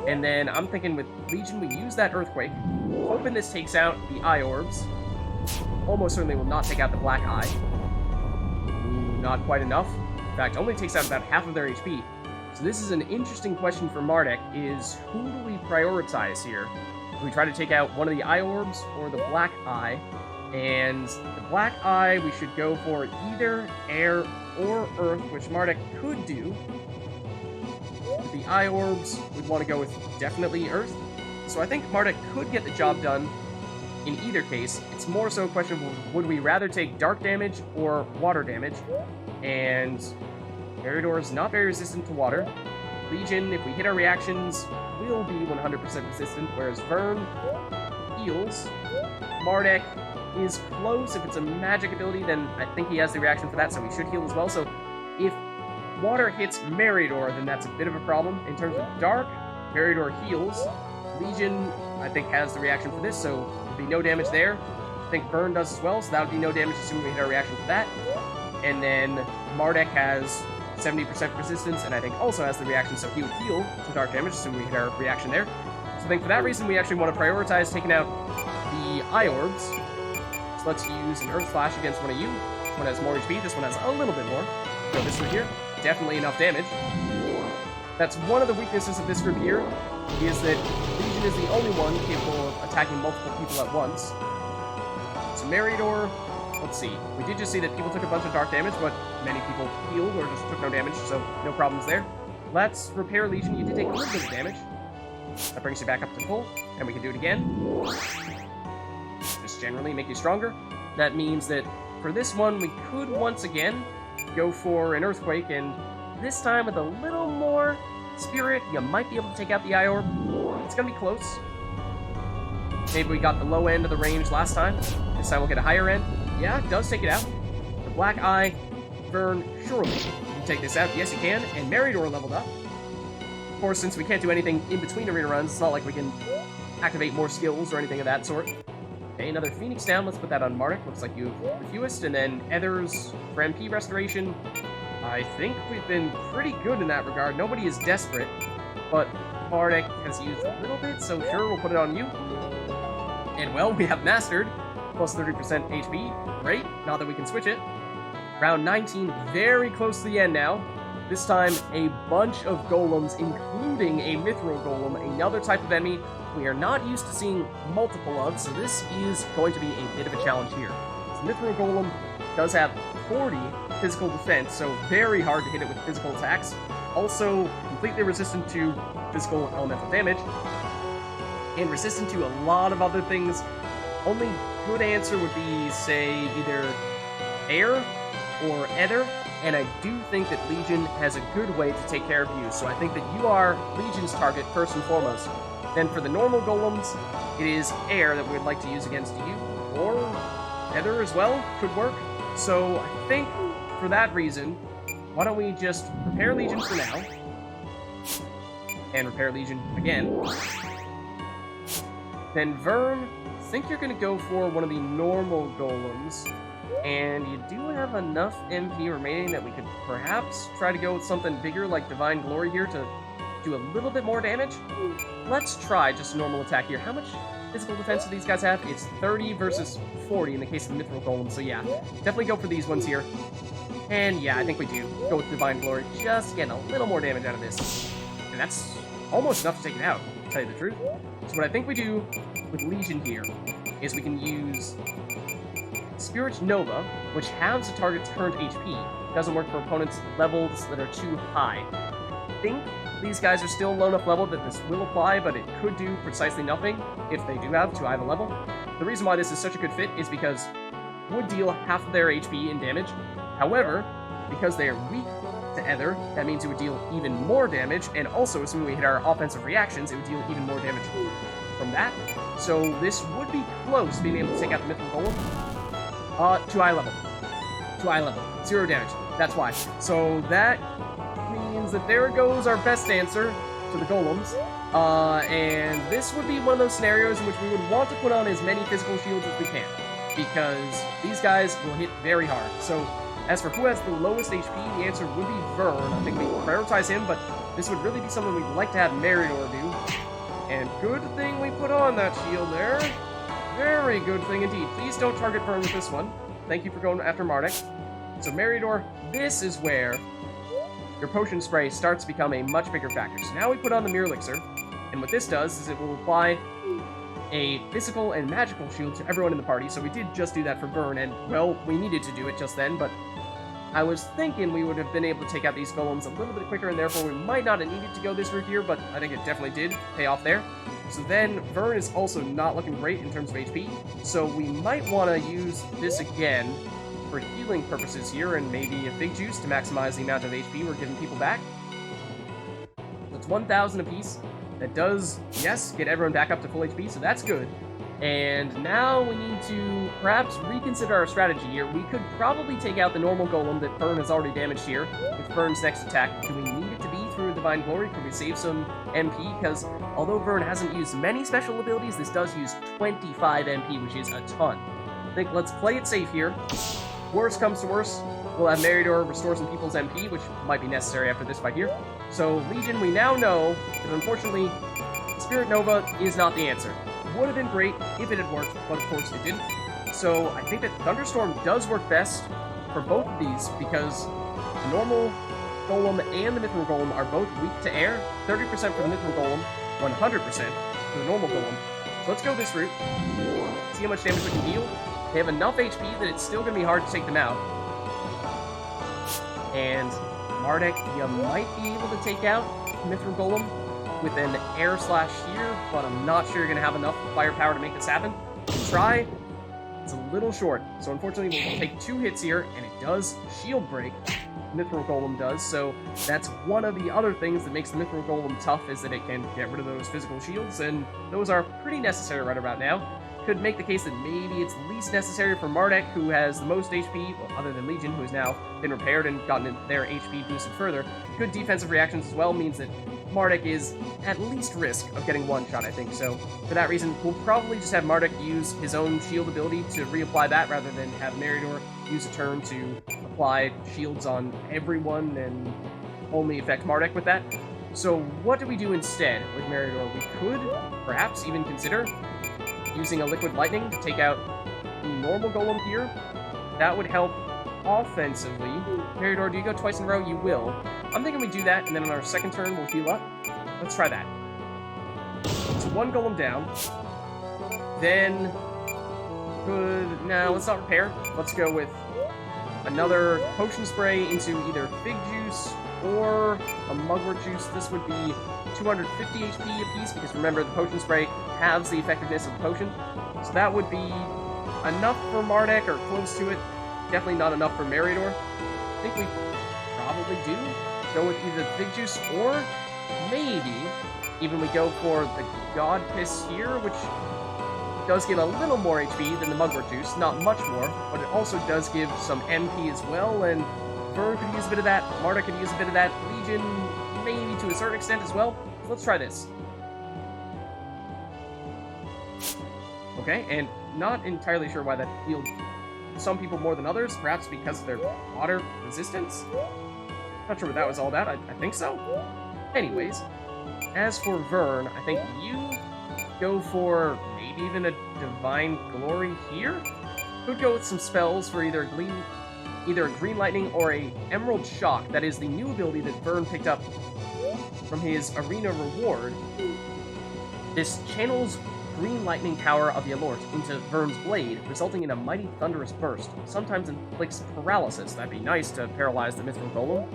And then I'm thinking with Legion, we use that Earthquake, hoping this takes out the Eye Orbs. Almost certainly will not take out the Black Eye. Ooh, not quite enough. In fact, only takes out about half of their HP. So this is an interesting question for Mardek, is who do we prioritize here? Do we try to take out one of the Eye Orbs or the Black Eye? And the Black Eye, we should go for either Air or Earth, which Mardek could do. With the Eye Orbs, we'd want to go with definitely Earth. So I think Mardek could get the job done in either case. It's more so a question of would we rather take dark damage or water damage? And Meridor is not very resistant to water. Legion, if we hit our reactions, will be 100% resistant, whereas Vern heals. Mardek is close. If it's a magic ability, then I think he has the reaction for that, so he should heal as well. So if water hits Meridor, then that's a bit of a problem. In terms of dark, Meridor heals. Legion, I think, has the reaction for this, so there'll be no damage there. I think Vern does as well, so that would be no damage assuming we hit our reaction for that. And then Mardek has 70% resistance, and I think also has the reaction, so he would heal to dark damage, assuming we hit our reaction there. So I think for that reason, we actually want to prioritize taking out the Eye Orbs. So let's use an Earth Flash against one of you. This one has more HP, this one has a little bit more. Go this one here. Definitely enough damage. That's one of the weaknesses of this group here, is that Legion is the only one capable of attacking multiple people at once. So Meridor, let's see. We did just see that people took a bunch of dark damage, but many people healed or just took no damage, so no problems there. Let's repair Legion. You did take a little bit of damage. That brings you back up to full, and we can do it again. Just generally make you stronger. That means that for this one, we could once again go for an Earthquake, and this time with a little more Spirit, you might be able to take out the Eye Orb. It's gonna be close. Maybe we got the low end of the range last time. This time we'll get a higher end. Yeah, it does take it out. The Black Eye, Vern, surely you can take this out. Yes, you can. And Meridor leveled up. Of course, since we can't do anything in between arena runs, it's not like we can activate more skills or anything of that sort. Okay, another Phoenix down. Let's put that on Mardek. Looks like you have the fewest. And then Ethers for MP restoration. I think we've been pretty good in that regard. Nobody is desperate, but Mardek has used a little bit, so sure, we'll put it on you. And well, we have mastered, plus 30% HP. Great, now that we can switch it. Round 19, very close to the end now. This time, a bunch of golems, including a mithril golem, another type of enemy we are not used to seeing multiple of, so this is going to be a bit of a challenge here. This mithril golem does have 40 physical defense, so very hard to hit it with physical attacks. Also, completely resistant to physical and elemental damage, and resistant to a lot of other things. Only good answer would be, say, either air or ether, and I do think that Legion has a good way to take care of you, so I think that you are Legion's target first and foremost. Then for the normal golems, it is air that we would like to use against you, or ether as well, could work. So I think for that reason, why don't we just repair Legion for now, and repair Legion again. Then Vern, I think you're going to go for one of the normal golems, and you do have enough MP remaining that we could perhaps try to go with something bigger like Divine Glory here to do a little bit more damage. Let's try just a normal attack here. How much physical defense do these guys have? It's 30 versus 40 in the case of the Mithril Golem, so yeah, definitely go for these ones here. And yeah, I think we do go with Divine Glory, just getting a little more damage out of this. And that's almost enough to take it out, to tell you the truth. So what I think we do with Legion here is we can use Spirit Nova, which halves a target's current HP. Doesn't work for opponents' levels that are too high. I think these guys are still low enough level that this will apply, but it could do precisely nothing if they do have too high of a level. The reason why this is such a good fit is because it would deal half of their HP in damage. However, because they are weak to Ether, that means it would deal even more damage, and also, assuming we hit our offensive reactions, it would deal even more damage from that. So this would be close to being able to take out the Mithril Golem. Too high level. Too high level. 0 damage. That's why. So that means that there goes our best answer to the golems. And this would be one of those scenarios in which we would want to put on as many physical shields as we can, because these guys will hit very hard. So as for who has the lowest HP, the answer would be Vern. I think we prioritize him, but this would really be something we'd like to have Meridor do. And good thing we put on that shield there. Very good thing indeed. Please don't target Vern with this one. Thank you for going after Mardek. So Meridor, this is where your potion spray starts to become a much bigger factor. So now we put on the Mirror Elixir, and what this does is it will apply a physical and magical shield to everyone in the party. So we did just do that for Vern, and well, we needed to do it just then, but I was thinking we would have been able to take out these golems a little bit quicker, and therefore we might not have needed to go this route here, but I think it definitely did pay off there. So then Vern is also not looking great in terms of HP, so we might want to use this again for healing purposes here, and maybe a big juice to maximize the amount of HP we're giving people back. That's 1,000 apiece. That does, yes, get everyone back up to full HP, so that's good. And now we need to perhaps reconsider our strategy here. We could probably take out the normal golem that Vern has already damaged here with Vern's next attack. Do we need it to be through Divine Glory? Could we save some MP? Because although Vern hasn't used many special abilities, this does use 25 MP, which is a ton. I think let's play it safe here. Worst comes to worst, we'll have Meridor restore some people's MP, which might be necessary after this fight here. So Legion, we now know that unfortunately Spirit Nova is not the answer. Would have been great if it had worked, but of course it didn't. So I think that Thunderstorm does work best for both of these, because the normal Golem and the Mithril Golem are both weak to air. 30% for the Mithril Golem, 100% for the normal Golem. So let's go this route, see how much damage we can deal. They have enough HP that it's still going to be hard to take them out. And Mardek, you might be able to take out Mithril Golem with an air slash shear, but I'm not sure you're going to have enough firepower to make this happen. Try. It's a little short, so unfortunately we'll take 2 hits here, and it does shield break. Mithril Golem does, so that's one of the other things that makes the Mithril Golem tough, is that it can get rid of those physical shields, and those are pretty necessary right about now. Could make the case that maybe it's least necessary for Mardek, who has the most HP, well, other than Legion, who has now been repaired and gotten their HP boosted further. Good defensive reactions as well means that Mardek is at least risk of getting one shot, I think. So for that reason, we'll probably just have Mardek use his own shield ability to reapply that, rather than have Meridor use a turn to apply shields on everyone and only affect Mardek with that. So what do we do instead with Meridor? We could perhaps even consider using a Liquid Lightning to take out the normal Golem here. That would help offensively. Meridor, do you go twice in a row? You will. I'm thinking we do that, and then on our second turn, we'll heal up. Let's try that. So one Golem down. Then no, let's not repair. Let's go with another Potion Spray into either Fig Juice or a Mugwort Juice. This would be 250 HP apiece, because remember, the Potion Spray halves the effectiveness of the potion. So that would be enough for Mardek, or close to it. Definitely not enough for Meridor. I think we probably do go with either Fig Juice, or maybe even we go for the God Piss here, which does give a little more HP than the Mugwort Juice, not much more, but it also does give some MP as well, and Vern could use a bit of that, Mardek could use a bit of that, Legion maybe to a certain extent as well. So let's try this. Okay, and not entirely sure why that healed some people more than others, perhaps because of their water resistance? Not sure what that was all about, I think so. Anyways, as for Vern, I think you go for maybe even a Divine Glory here? Could go with some spells for either a Green Lightning or a Emerald Shock. That is the new ability that Vern picked up from his Arena reward. This channels Green Lightning power of the Alort into Vern's blade, resulting in a mighty thunderous burst. Sometimes inflicts paralysis. That'd be nice to paralyze the Mithril Golem.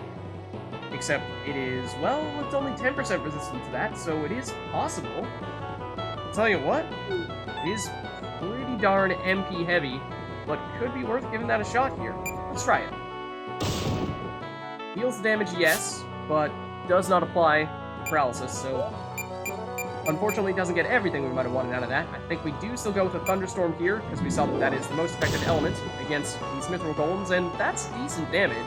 Except it is, well, it's only 10% resistant to that, so it is possible. I'll tell you what, it is pretty darn MP heavy, but could be worth giving that a shot here. Let's try it. Deals the damage, yes, but does not apply paralysis, so unfortunately doesn't get everything we might have wanted out of that. I think we do still go with a Thunderstorm here, because we saw that that is the most effective element against these Mithril Golems, and that's decent damage.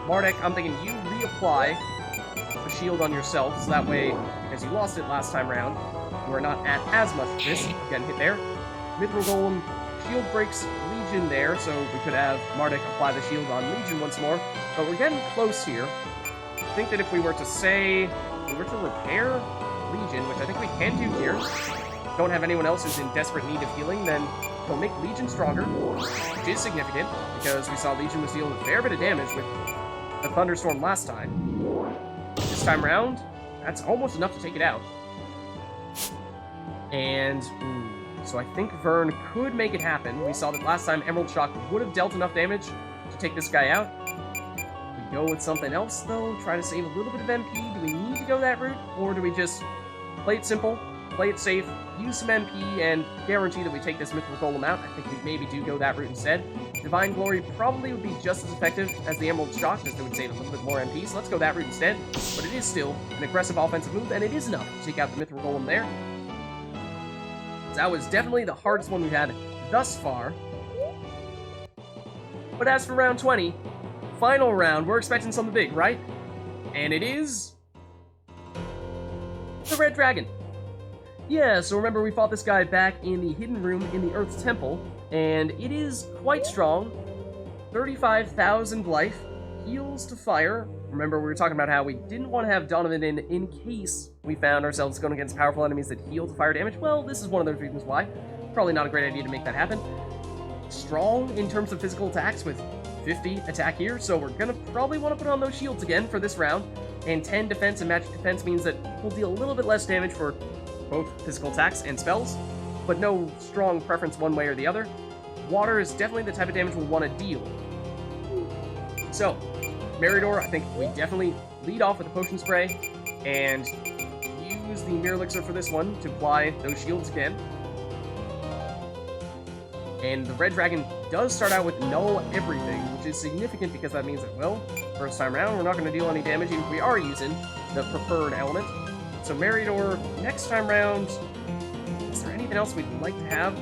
Mardek, I'm thinking you reapply a shield on yourself, so that way, because you lost it last time around, you are not at as much risk of getting hit there. Mithril Golem shield breaks Legion there, so we could have Mardek apply the shield on Legion once more, but we're getting close here. I think that if we were to say, we were to repair Legion, which I think we can do here, don't have anyone else who's in desperate need of healing, then we'll make Legion stronger, which is significant, because we saw Legion was dealing a fair bit of damage with the Thunderstorm last time. This time around, that's almost enough to take it out. And, so I think Vern could make it happen. We saw that last time Emerald Shock would have dealt enough damage to take this guy out. We go with something else, though, try to save a little bit of MP. Do we need to go that route, or do we just play it simple, play it safe, use some MP, and guarantee that we take this Mithril Golem out? I think we maybe do go that route instead. Divine Glory probably would be just as effective as the Emerald Shock, just it would save a little bit more MP, so let's go that route instead. But it is still an aggressive offensive move, and it is enough to take out the Mithril Golem there. So that was definitely the hardest one we've had thus far. But as for round 20, final round, we're expecting something big, right? And it is the Red Dragon. Yeah, so remember we fought this guy back in the hidden room in the Earth's Temple, and it is quite strong. 35,000 life, heals to fire. Remember, we were talking about how we didn't want to have Donovan in case we found ourselves going against powerful enemies that heal to fire damage. Well, this is one of those reasons why. Probably not a great idea to make that happen. Strong in terms of physical attacks with 50 attack here, so we're going to probably want to put on those shields again for this round. And 10 defense and magic defense means that we'll deal a little bit less damage for both physical attacks and spells, but no strong preference one way or the other. Water is definitely the type of damage we'll want to deal. So, Meridor, I think we definitely lead off with a Potion Spray, and use the Mirror Elixir for this one to apply those shields again. And the Red Dragon does start out with Null Everything, which is significant because that means that, well, first time around, we're not going to deal any damage even if we are using the preferred element. So Meridor, next time round, is there anything else we'd like to have?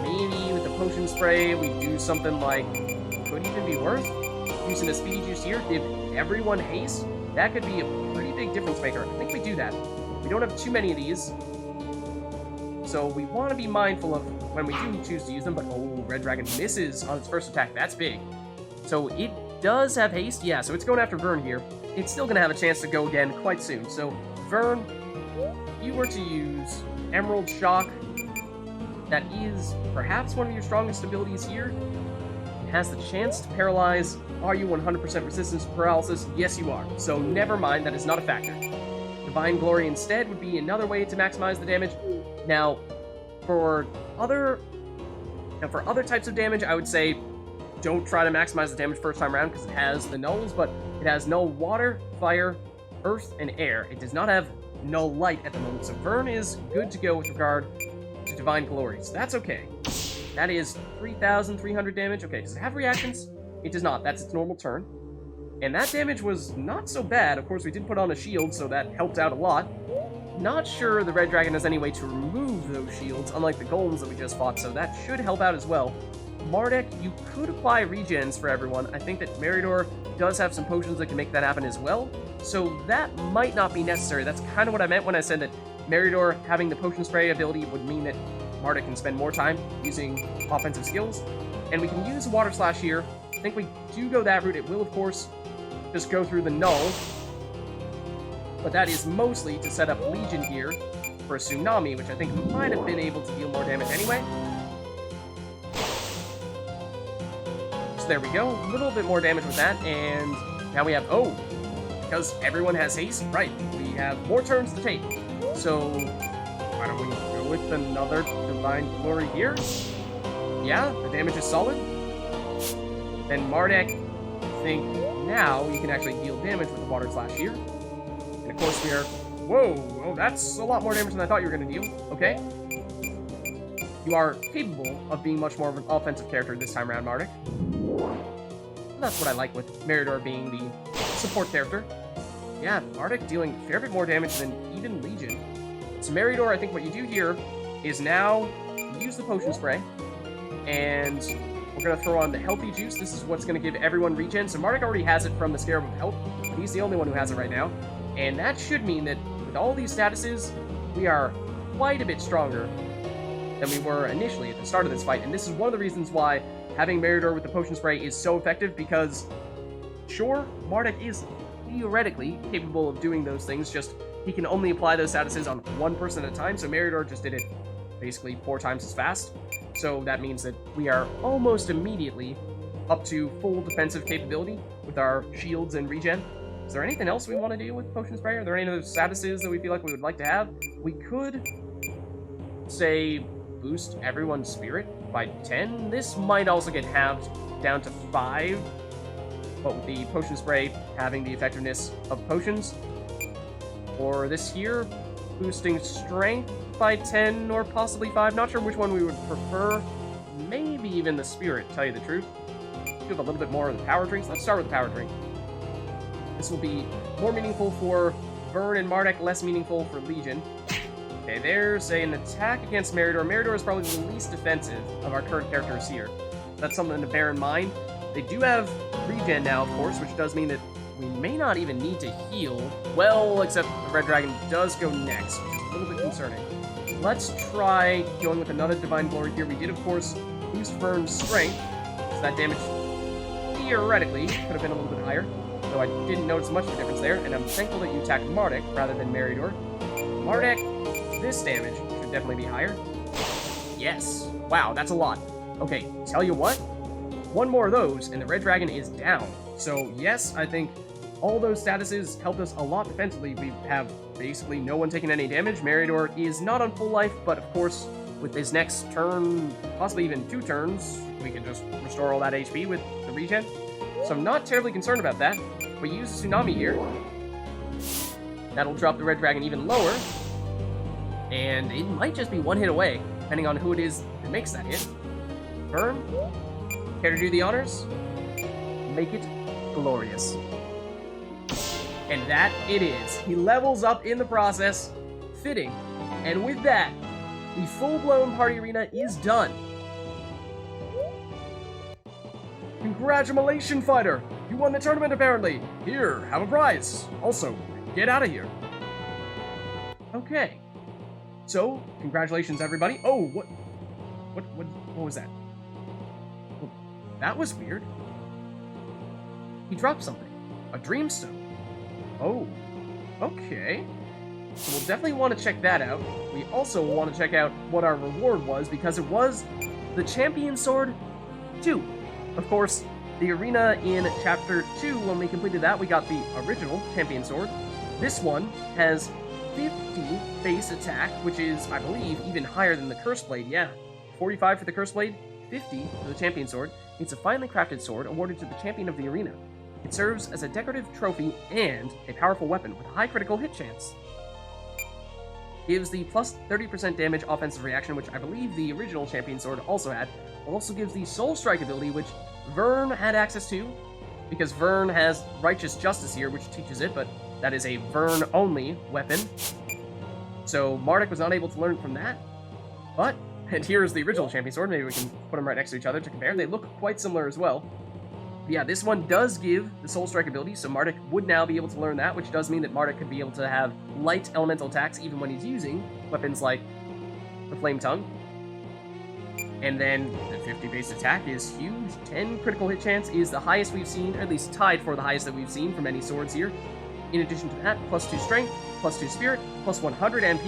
Maybe with the Potion Spray, we do something like, could even be worth using a Speedy Juice here, give everyone haste. That could be a pretty big difference maker. I think we do that. We don't have too many of these. so we want to be mindful of when we do choose to use them, but oh, Red Dragon misses on its first attack. That's big. So it does have haste, yeah, so it's going after Vern here. It's still going to have a chance to go again quite soon. So, Vern, if you were to use Emerald Shock, that is perhaps one of your strongest abilities here. It has the chance to paralyze. Are you 100% resistant to paralysis? Yes, you are. So never mind, that is not a factor. Divine Glory instead would be another way to maximize the damage. Now, for other types of damage, I would say don't try to maximize the damage first time around because it has the nulls, but it has null water, fire, earth, and air. It does not have null light at the moment, so Vern is good to go with regard to Divine Glory, so that's okay. That is 3,300 damage. Okay, does it have reactions? It does not. That's its normal turn. And that damage was not so bad. Of course, we did put on a shield, so that helped out a lot. Not sure the Red Dragon has any way to remove those shields, unlike the golems that we just fought, so that should help out as well. Mardek, you could apply regens for everyone. I think that Meridor does have some potions that can make that happen as well, so that might not be necessary. That's kind of what I meant when I said that Meridor having the potion spray ability would mean that Mardek can spend more time using offensive skills, and we can use Water Slash here. I think we do go that route. It will, of course, just go through the null, but that is mostly to set up Legion here for a Tsunami, which I think might have been able to deal more damage anyway. There we go, a little bit more damage with that, and now we have, oh, because everyone has haste, right, we have more turns to take, so why don't we go with another Divine Glory here? Yeah, the damage is solid. Then Mardek, I think now you can actually deal damage with the Water Slash here, and of course we are, whoa, that's a lot more damage than I thought you were going to deal, okay. You are capable of being much more of an offensive character this time around, Mardek. That's what I like with Meridor being the support character. Yeah, Mardek dealing a fair bit more damage than even Legion. So Meridor, I think what you do here is now use the potion spray, and we're going to throw on the healthy juice. This is what's going to give everyone regen. So Mardek already has it from the Scarab of Health, but he's the only one who has it right now. And that should mean that with all these statuses, we are quite a bit stronger than we were initially at the start of this fight. And this is one of the reasons why having Meridor with the potion spray is so effective, because sure, Mardek is theoretically capable of doing those things, just he can only apply those statuses on one person at a time, so Meridor just did it basically 4 times as fast. So that means that we are almost immediately up to full defensive capability with our shields and regen. Is there anything else we want to do with potion spray? Are there any other statuses that we feel like we would like to have? We could, say, boost everyone's spirit by 10. This might also get halved down to 5, but with the potion spray having the effectiveness of potions. Or this here, boosting strength by 10 or possibly 5. Not sure which one we would prefer. Maybe even the spirit, to tell you the truth. Do have a little bit more of the power drinks. Let's start with the power drink. This will be more meaningful for Vern and Mardek, less meaningful for Legion. Okay, there's an attack against Meridor. Meridor is probably the least defensive of our current characters here. That's something to bear in mind. They do have regen now, of course, which does mean that we may not even need to heal. Well, except the Red Dragon does go next, which is a little bit concerning. Let's try going with another Divine Glory here. We did, of course, boost Vern's strength, so that damage theoretically could have been a little bit higher, though I didn't notice much of a difference there, and I'm thankful that you attacked Mardek rather than Meridor. Mardek, this damage should definitely be higher. Yes. Wow, that's a lot. Okay, tell you what, one more of those, and the Red Dragon is down. So, yes, I think all those statuses helped us a lot defensively. We have basically no one taking any damage. Meridor is not on full life, but of course, with his next turn, possibly even 2 turns, we can just restore all that HP with the regen. So I'm not terribly concerned about that. We use a Tsunami here. That'll drop the Red Dragon even lower. And it might just be 1 hit away, depending on who it is that makes that hit. Vern, care to do the honors? Make it glorious. And that it is. He levels up in the process. Fitting. And with that, the full-blown party arena is done. Congratulations, fighter! You won the tournament, apparently. Here, have a prize. Also, get out of here. Okay. So, congratulations, everybody. Oh, what was that? Well, that was weird. He dropped something. A dreamstone. Oh, okay. So we'll definitely want to check that out. We also want to check out what our reward was, because it was the Champion Sword 2. Of course, the arena in Chapter 2, when we completed that, we got the original Champion Sword. This one has 50 base attack, which is, I believe, even higher than the Curse Blade. Yeah, 45 for the Curse Blade, 50 for the Champion Sword. It's a finely crafted sword awarded to the champion of the arena. It serves as a decorative trophy and a powerful weapon with a high critical hit chance. Gives the plus 30% damage offensive reaction, which I believe the original Champion Sword also had. Also gives the Soul Strike ability, which Vern had access to, because Vern has Righteous Justice here, which teaches it, but that is a Vern-only weapon. So Mardek was not able to learn from that. But, and here's the original Champion Sword. Maybe we can put them right next to each other to compare. They look quite similar as well. But yeah, this one does give the Soul Strike ability, so Mardek would now be able to learn that, which does mean that Mardek could be able to have light elemental attacks even when he's using weapons like the Flame Tongue. And then the 50 base attack is huge. 10 critical hit chance is the highest we've seen, or at least tied for the highest that we've seen from any swords here. In addition to that, plus 2 strength, plus 2 spirit, plus 100 MP,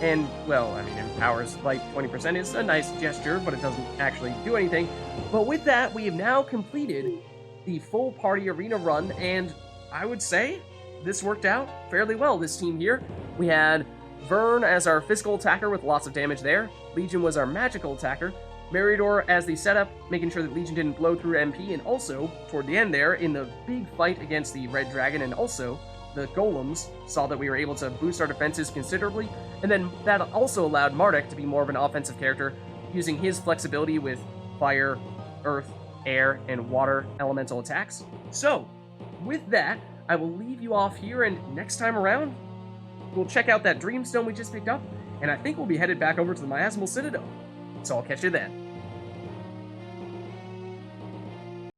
and, well, I mean, empowers like 20% is a nice gesture, but it doesn't actually do anything. But with that, we have now completed the full party arena run, and I would say this worked out fairly well, this team here. We had Vern as our physical attacker with lots of damage there. Legion was our magical attacker. Meridor as the setup, making sure that Legion didn't blow through MP, and also, toward the end there, in the big fight against the Red Dragon, and also the Golems, saw that we were able to boost our defenses considerably, and then that also allowed Mardek to be more of an offensive character, using his flexibility with fire, earth, air, and water elemental attacks. So, with that, I will leave you off here, and next time around, we'll check out that Dreamstone we just picked up, and I think we'll be headed back over to the Miasmal Citadel. So I'll catch you then.